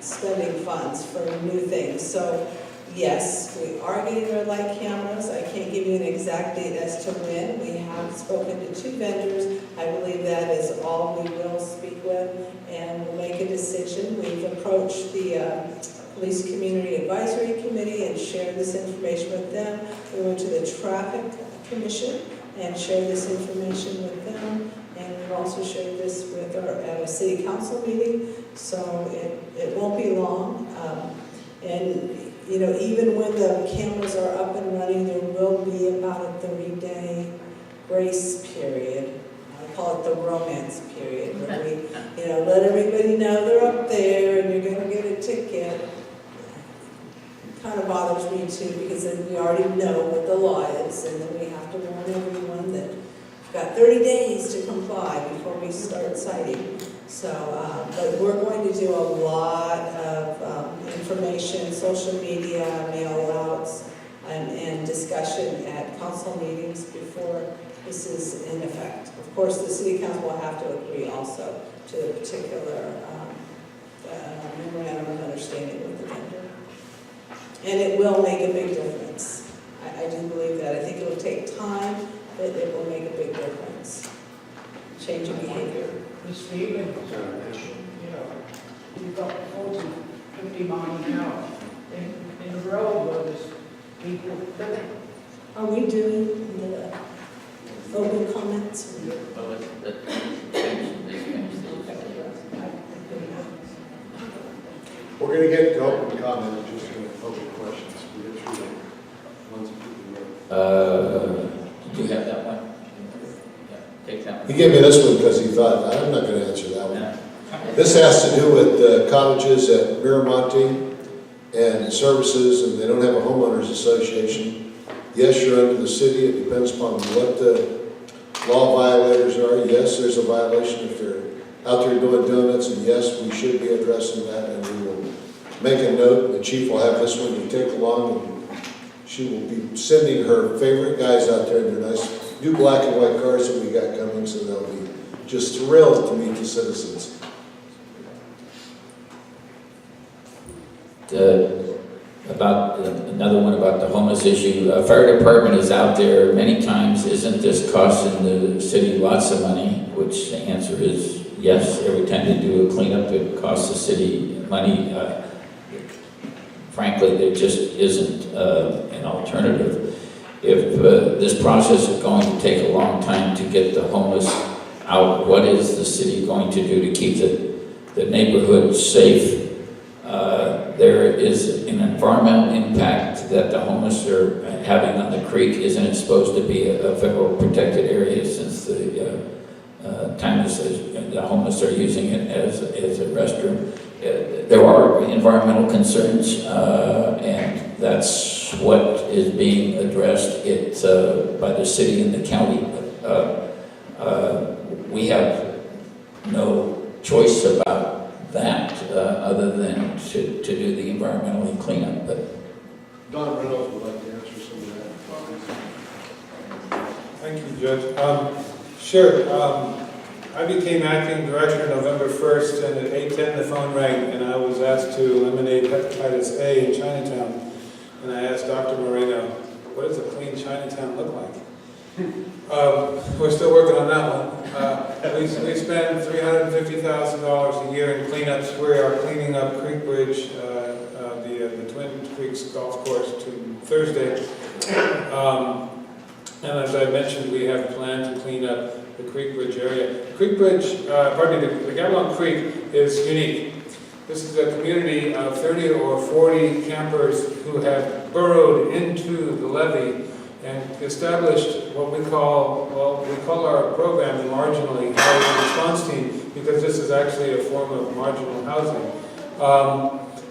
spending funds for new things. So yes, we are getting red light cameras. I can't give you an exact date as to when. We have spoken to 2 vendors. I believe that is all we will speak with, and we'll make a decision. We've approached the Police Community Advisory Committee and shared this information with them. We went to the Traffic Commission and shared this information with them. And we've also shared this with at a city council meeting, so it won't be long. Even when the cameras are up and running, there will be about a 30-day grace period. I call it the romance period, where we, let everybody know they're up there and you're going to get a ticket. It kind of bothers me too, because then we already know what the law is, and then we have to warn everyone that we've got 30 days to comply before we start citing. So, but we're going to do a lot of information, social media, mail outs, and discussion at council meetings before this is in effect. Of course, the city council will have to agree also to the particular memorandum of understanding with the vendor. And it will make a big difference. I do believe that. I think it will take time, but it will make a big difference. Change of behavior. This evening, you've got 40, 50 miles an hour in a road where there's people living. Are we doing the open comments? We're going to get to open comment in just a minute, open questions. We get through the ones that people wrote. Do you have that one? Yeah, take that one. He gave me this one because he thought, I'm not going to answer that one. This has to do with cottages at Miramonte and services, and they don't have a homeowners association. Yes, you're under the city. It depends upon what law violators are. Yes, there's a violation if they're out there doing donuts, and yes, we should be addressing that, and we will make a note. The chief will have this one to take along, and she will be sending her favorite guys out there in their nice new black and white cars that we got coming, so they'll be just thrilled to meet the citizens. About another one about the homeless issue. Fire department is out there many times. Isn't this costing the city lots of money? Which the answer is yes. Every time they do a cleanup, it costs the city money. Frankly, there just isn't an alternative. If this process is going to take a long time to get the homeless out, what is the city going to do to keep the neighborhood safe? There is an environmental impact that the homeless are having on the creek. Isn't it supposed to be a federal protected area, since the the homeless are using it as a restroom? There are environmental concerns, and that's what is being addressed by the city and the county. We have no choice about that other than to do the environmental cleanup. But Don Reynolds would like to answer some of that. Thank you, Judge. Sure. I became acting director November 1st, and at 8:10 the phone rang, and I was asked to eliminate hepatitis A in Chinatown. And I asked Dr. Moreno, what does a clean Chinatown look like? We're still working on that one. We spend $350,000 a year in cleanups. We are cleaning up Creekbridge, the Twin Creeks Golf Course, to Thursday. And as I mentioned, we have planned to clean up the Creekbridge area. Creekbridge, the Gabilan Creek is unique. This is a community of 30 or 40 campers who have burrowed into the levee and established what we call our program the Marginally Housing Response Team, because this is actually a form of marginal housing.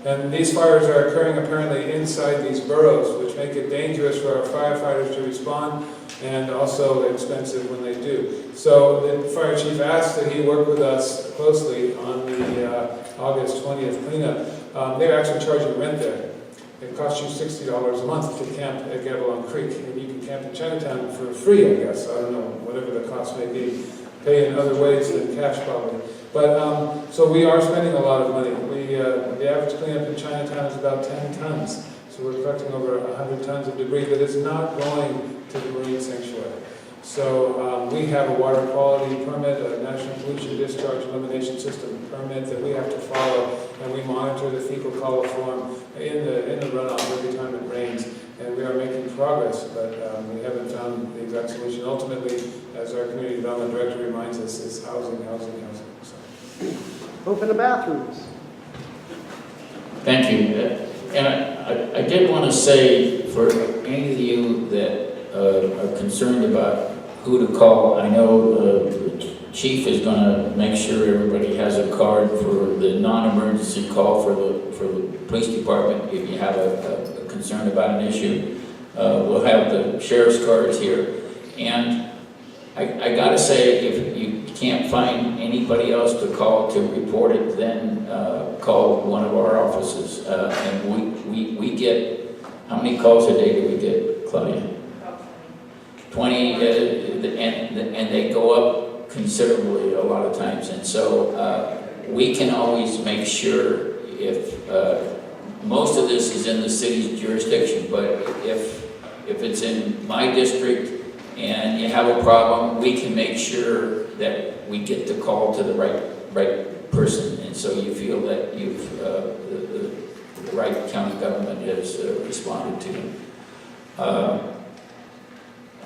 And these fires are occurring apparently inside these burrows, which make it dangerous for our firefighters to respond, and also expensive when they do. So the fire chief asked that he work with us closely on the August 20th cleanup. They're actually charging rent there. It costs you $60 a month to camp at Gabilan Creek, and you can camp in Chinatown for free, I guess. I don't know, whatever the cost may be. Pay in other ways than cash, probably. But so we are spending a lot of money. The average cleanup in Chinatown is about 10 tons. So we're collecting over 100 tons of debris that is not going to the marine sanctuary. So we have a water quality permit, a National Pollution Discharge Elimination System permit that we have to follow, and we monitor the fecal coliform in the runoff every time it rains. And we are making progress, but we haven't found the exact solution. Ultimately, as our community development director reminds us, is housing. So. Open the bathrooms. thank you. And I did want to say, for any of you that are concerned about who to call, I know the chief is going to make sure everybody has a card for the non-emergency call for the police department if you have a concern about an issue. We'll have the sheriff's cards here. And I got to say, if you can't find anybody else to call to report it, then call one of our offices. And we get, how many calls a day do we get, Claudia? 20, and they go up considerably a lot of times. And so we can always make sure, if most of this is in the city's jurisdiction, but if it's in my district and you have a problem, we can make sure that we get the call to the right person. And so you feel that you've the right county government has responded to you.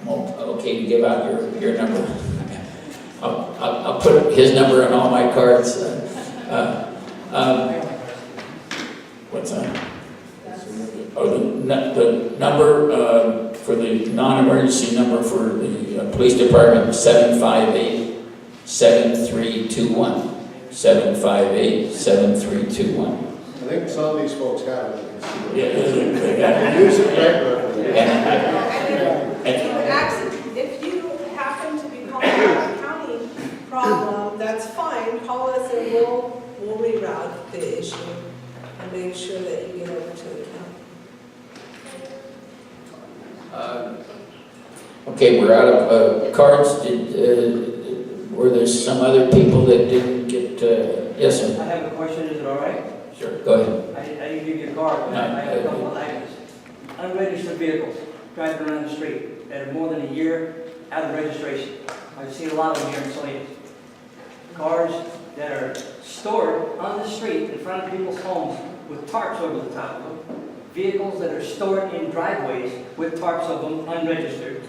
I'm okay to give out your number. I'll put his number on all my cards. What's that? Oh, the number for the non-emergency number for the police department, 758-7321. 758-7321. I think some of these folks have it. Yeah, Use it regularly. If you happen to be calling problem, that's fine, call us and we'll reroute the issue and make sure that you get over to the county. Okay, we're out of cards. Were there some other people that didn't get, yes, sir? I have a question, is it all right? Sure, go ahead. I didn't give you a card, but I have a couple of items. Unregistered vehicles driving around the street that are more than a year out of registration. I've seen a lot of them here in Salinas. Cars that are stored on the street in front of people's homes with tarps over the top of them. Vehicles that are stored in driveways with tarps of them unregistered.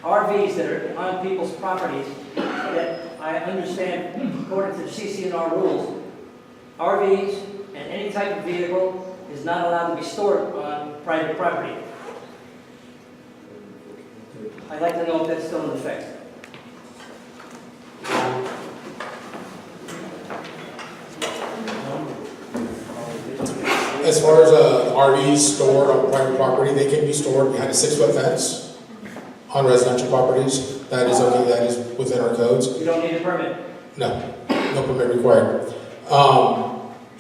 RVs that are on people's properties that I understand, according to the CC&R rules, RVs and any type of vehicle is not allowed to be stored on private property. I'd like to know if that's still in effect. As far as RVs stored on private property, they can be stored behind a 6-foot fence on residential properties. That is okay, that is within our codes. You don't need a permit. No, no permit required.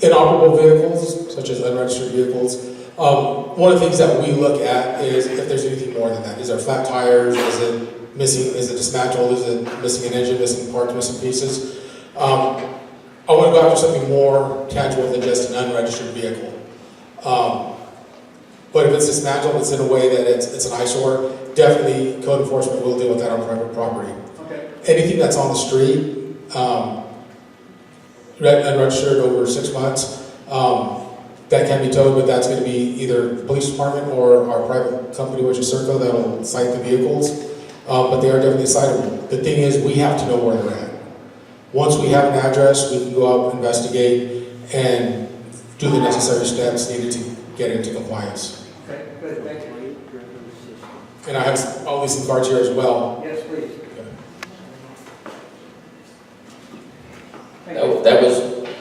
Inoperable vehicles, such as unregistered vehicles, one of the things that we look at is if there's anything more than that. Is there flat tires? Is it missing? Is it dismantled? Is it missing an engine, missing parts, missing pieces? I want to go after something more tangible than just an unregistered vehicle. But if it's dismantled, it's in a way that it's an eyesore, definitely code enforcement will deal with that on private property. Okay. Anything that's on the street, unregistered over 6 months, that can be towed, but that's going to be either the police department or our private company, which is Serco, that will cite the vehicles. But they are definitely citable. The thing is, we have to know where they're at. Once we have an address, we can go out, investigate, and do the necessary steps needed to get into compliance. Okay, good, thank you. And I have all these cards here as well. Yes, please.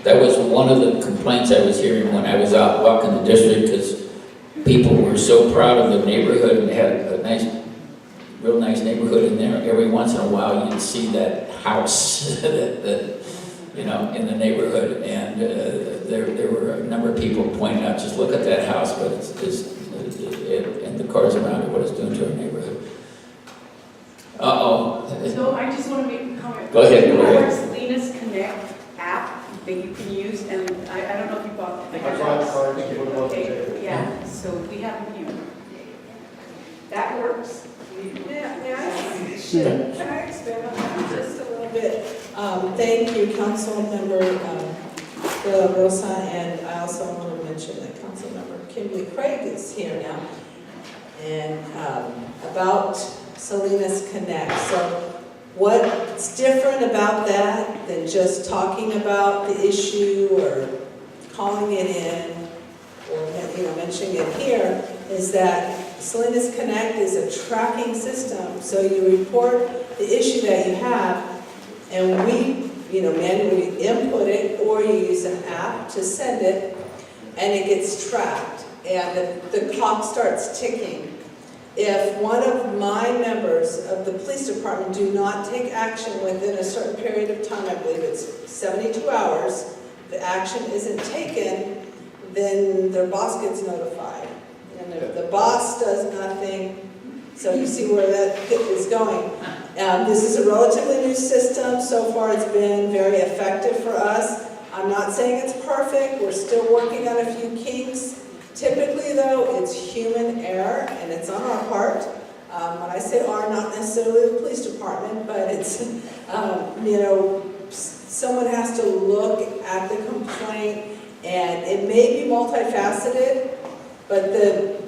That was one of the complaints I was hearing when I was out walking the district, because people were so proud of the neighborhood and they had a real nice neighborhood in there. Every once in a while you'd see that house that in the neighborhood, and there were a number of people pointing out, just look at that house, but and the cars around it, what it's doing to our neighborhood. So I just want to make a comment. Go ahead, You Gloria. know our Salinas Connect app that you can use, and I don't know if you bought the cards. Okay, yeah, so we have them here. That works. Can I expand on that just a little bit? Thank you, Councilmember Rosa, and I also want to mention that Councilmember Kimberly Craig is here now, and about Salinas Connect. So what's different about that than just talking about the issue or calling it in or mentioning it here is that Salinas Connect is a tracking system. So you report the issue that you have, and we manually input it, or you use an app to send it, and it gets tracked, and the clock starts ticking. If one of my members of the police department do not take action within a certain period of time, I believe it's 72 hours, the action isn't taken, then their boss gets notified. And if the boss does nothing, so you see where that is going. This is a relatively new system. So far it's been very effective for us. I'm not saying it's perfect. We're still working on a few kinks. Typically though, it's human error and it's on our part. When I say our, not necessarily the police department, but it's, someone has to look at the complaint, and it may be multifaceted, but the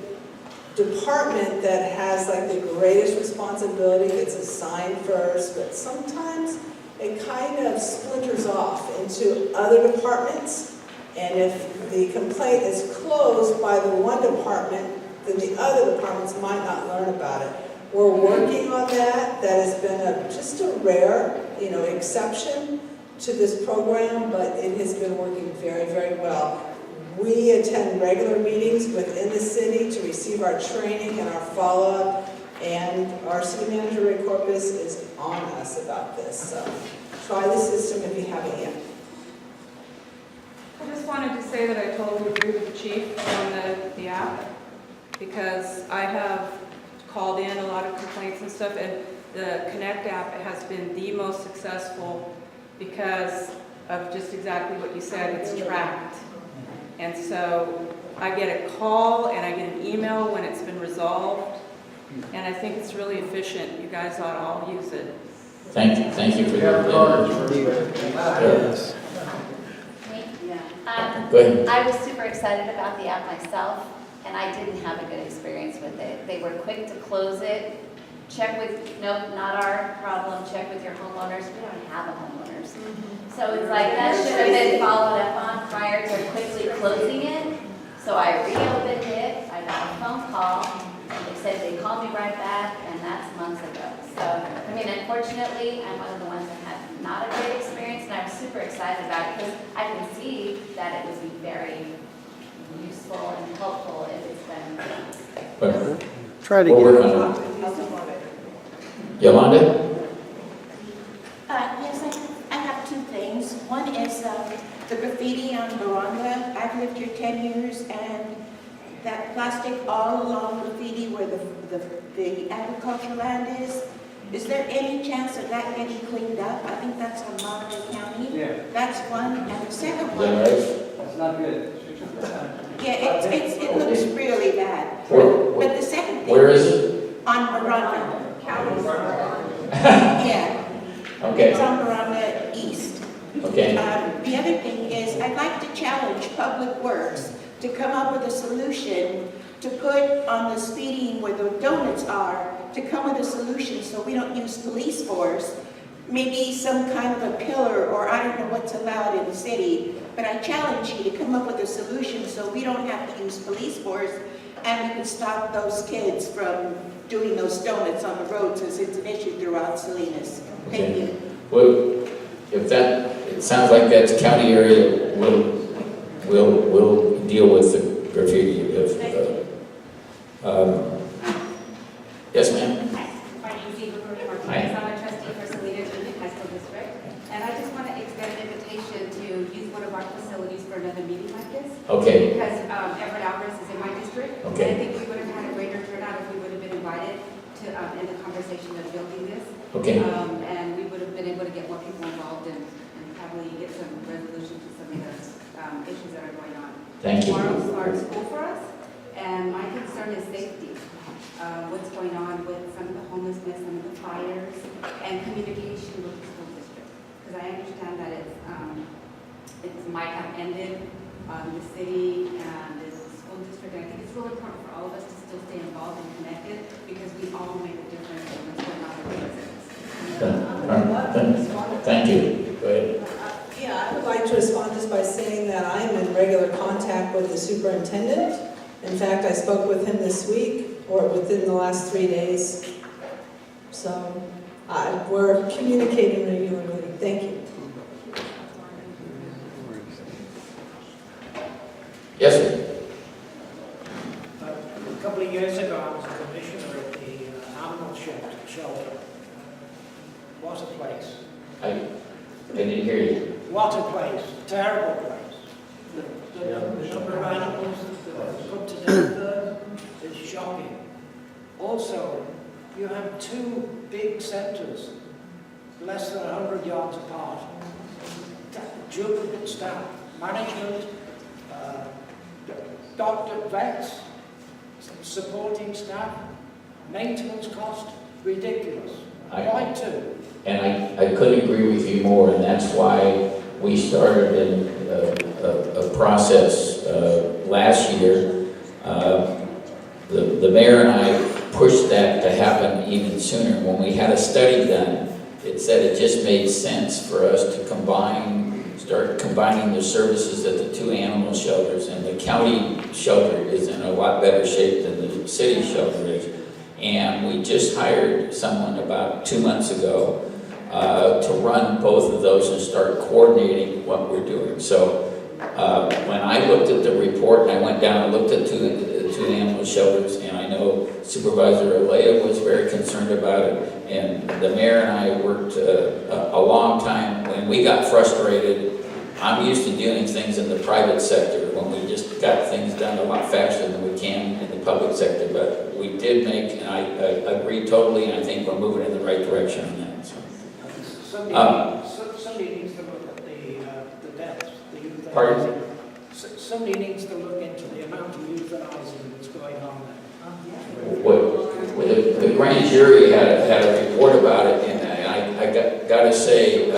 department that has like the greatest responsibility gets assigned first, but sometimes it kind of splinters off into other departments, and if the complaint is closed by the one department, then the other departments might not learn about it. We're working on that. That has been just a rare, exception to this program, but it has been working very, very well. We attend regular meetings within the city to receive our training and our follow-up, and our city manager, Ray Corpus, is on us about this. So try the system if you haven't yet. I just wanted to say that I totally agree with the chief on the app, because I have called in a lot of complaints and stuff, and the Connect app has been the most successful because of just exactly what you said, it's tracked. And so I get a call and I get an email when it's been resolved, and I think it's really efficient. You guys ought to all use it. Thank you for your Yes. Go ahead. I was super excited about the app myself, and I didn't have a good experience with it. They were quick to close it. Check with, nope, not our problem, check with your homeowners. We don't have a homeowners. So it's like, that should have been followed up on prior to quickly closing it. So I reopened it, I got a phone call, and they said they called me right back, and that's months ago. So, I mean, unfortunately, I'm one of the ones that had not a great experience, and I'm super excited about it, because I can see that it would be very useful and helpful if it's been. But Try to we'll get work on it. Yolanda? Yes, I have two things. One is the graffiti on Veranda. I've lived here 10 years, and that plastic all along graffiti where the agricultural land is there any chance of that getting cleaned up? I think that's on Monterey County. Yeah. That's one. And the second Is one, that right? That's not good. yeah, it looks really bad. Where- But the second thing. Where is it? On Veranda. Yeah. Okay, It's on Veranda East. okay. The other thing is, I'd like to challenge Public Works to come up with a solution to put on the speeding where the donuts are, to come with a solution so we don't use police force, maybe some kind of a pillar, or I don't know what's allowed in the city, but I challenge you to come up with a solution so we don't have to use police force, and we can stop those kids from doing those donuts on the road, since it's an issue throughout Salinas. Thank Okay. you. Well, if that, it sounds like that's county area, we'll deal with the graffiti. Yes, ma'am? Hi, my name is Eva Gloria Martinez. Hi. I'm a trustee for Salinas Union High School District. And I just want to extend an invitation to use one of our facilities for another meeting like this. Okay. Because Everett Alvarez is in my district. Okay. And I think we would have had a greater turnout if we would have been invited to, in the conversation of building this. Okay. And we would have been able to get more people involved and probably get some resolution to some of the issues that are going on. Thank you. Tomorrow's our school for us, and my concern is safety. What's going on with some of the homelessness, some of the fires, and communication with the school district. Because I understand that it might have ended the city and the school district. And I think it's really important for all of us to still stay involved and connected, because we all make a difference in what's going on in our residents. Thank you. Go ahead. Yeah, I would like to respond just by saying that I am in regular contact with the superintendent. In fact, I spoke with him this week, or within the last 3 days. So we're communicating regularly. Thank you. Yes, sir. A couple of years ago, I was a commissioner at the animal shelter. What a place. I didn't hear you. What a place. Terrible place. The number of animals that come to death there is shocking. Also, you have two big centres, less than 100 yards apart. Duplicate staff, management, doctor, vets, supporting staff, maintenance cost, ridiculous. Why two? And I couldn't agree with you more, and that's why we started a process last year. The mayor and I pushed that to happen even sooner. When we had a study done, it said it just made sense for us to start combining the services at the two animal shelters, and the county shelter is in a lot better shape than the city shelter is. And we just hired someone about 2 months ago to run both of those and start coordinating what we're doing. So when I looked at the report and I went down and looked at the two animal shelters, and I know Supervisor Alejo was very concerned about it, and the mayor and I worked a long time. When we got frustrated, I'm used to doing things in the private sector when we just got things done a lot faster than we can in the public sector, but we did make, and I agree totally, and I think we're moving in the right direction on that. So. Somebody needs to look at the deaths, the youth. Pardon? Somebody needs to look into the amount of euthanizing that's going on there. Well, the grand jury had a report about it, and I got to say,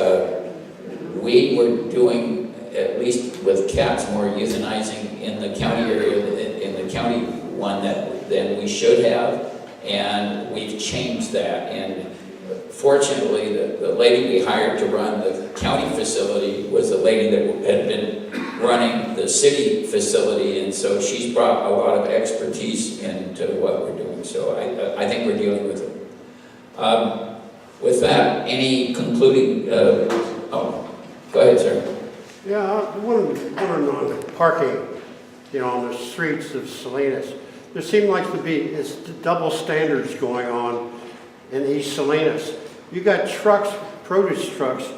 we were doing, at least with cats, more euthanizing in the county area, in the county one than we should have, and we've changed that. And fortunately, the lady we hired to run the county facility was the lady that had been running the city facility, and so she's brought a lot of expertise into what we're doing. So I think we're dealing with it. With that, any concluding? Go ahead, sir. Yeah, one on parking, on the streets of Salinas. There seems like to be double standards going on in East Salinas. You got trucks, produce trucks,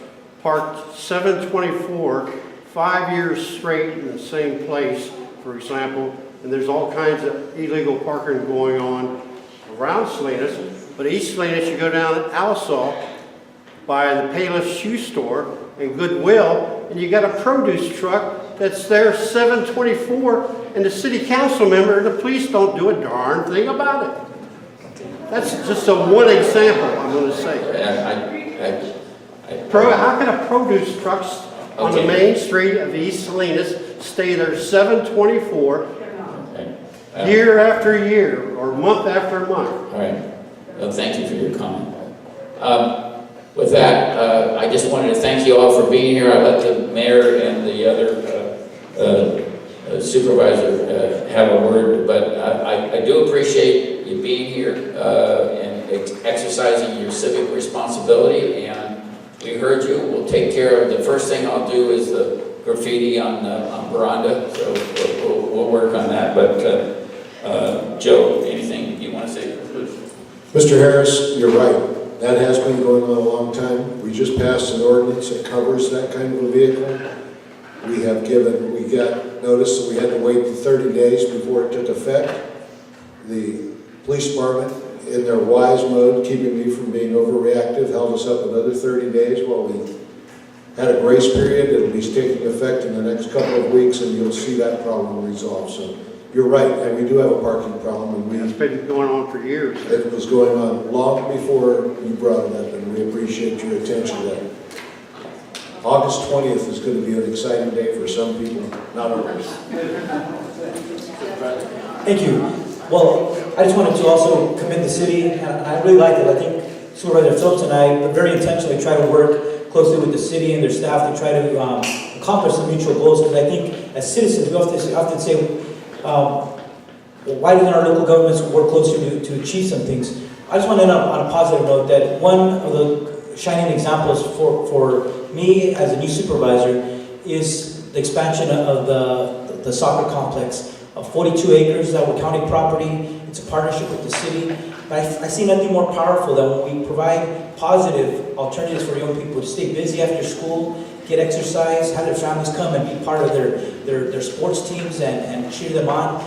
parked 7/24, 5 years straight in the same place, for example, and there's all kinds of illegal parking going on around Salinas. But East Salinas, you go down to Alisal by the Payless Shoe Store and Goodwill, and you got a produce truck that's there 7/24, and the city council member and the police don't do a darn thing about it. That's just one example, I'm going to say. How can a produce trucks on the main street of East Salinas stay there 7/24 year after year or month after month? All right. Well, thank you for your comment. With that, I just wanted to thank you all for being here. I let the mayor and the other supervisor have a word, but I do appreciate you being here and exercising your civic responsibility. And we heard you. We'll take care of the first thing I'll do is the graffiti on veranda. So we'll work on that. But Joe, anything you want to say? Mr. Harris, you're right. That has been going on a long time. We just passed an ordinance that covers that kind of a vehicle. We got notice that we had to wait 30 days before it took effect. The police department, in their wise mode, keeping me from being overreactive, held us up another 30 days while we had a grace period. It'll be taking effect in the next couple of weeks, and you'll see that problem resolved. So you're right, and we do have a parking problem. And it's been going on for years. It was going on long before you brought it up, and we appreciate your attention to that. August 20th is going to be an exciting day for some people, not others. Thank you. Well, I just wanted to also commend the city, and I really like it. I think Supervisor Phillips and I very intentionally try to work closely with the city and their staff to try to accomplish some mutual goals, because I think as citizens, we often say, why doesn't our local governments work closer to achieve some things? I just want to end on a positive note that one of the shining examples for me as a new supervisor is the expansion of the soccer complex. 42 acres that were county property. It's a partnership with the city. But I see nothing more powerful than when we provide positive alternatives for young people to stay busy after school, get exercise, have their families come and be part of their sports teams and cheer them on.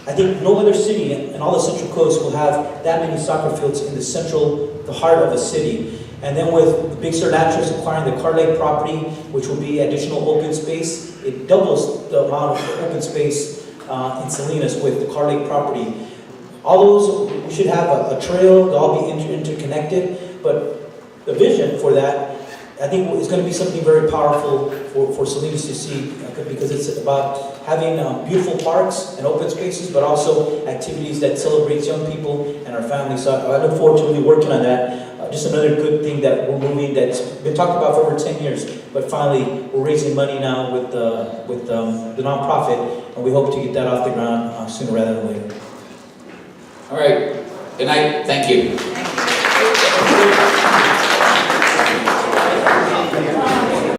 I think no other city in all the Central Coast will have that many soccer fields in the heart of the city. And then with the Big Sur Naturals acquiring the Car Lake property, which will be additional open space, it doubles the amount of open space in Salinas with the Car Lake property. All those, we should have a trail, they'll all be interconnected, but the vision for that, I think is going to be something very powerful for Salinas to see, because it's about having beautiful parks and open spaces, but also activities that celebrate young people and our families. So I look forward to really working on that. Just another good thing that we're moving that's been talked about for over 10 years, but finally we're raising money now with the nonprofit, and we hope to get that off the ground sooner rather than later. All right. Good night. Thank you.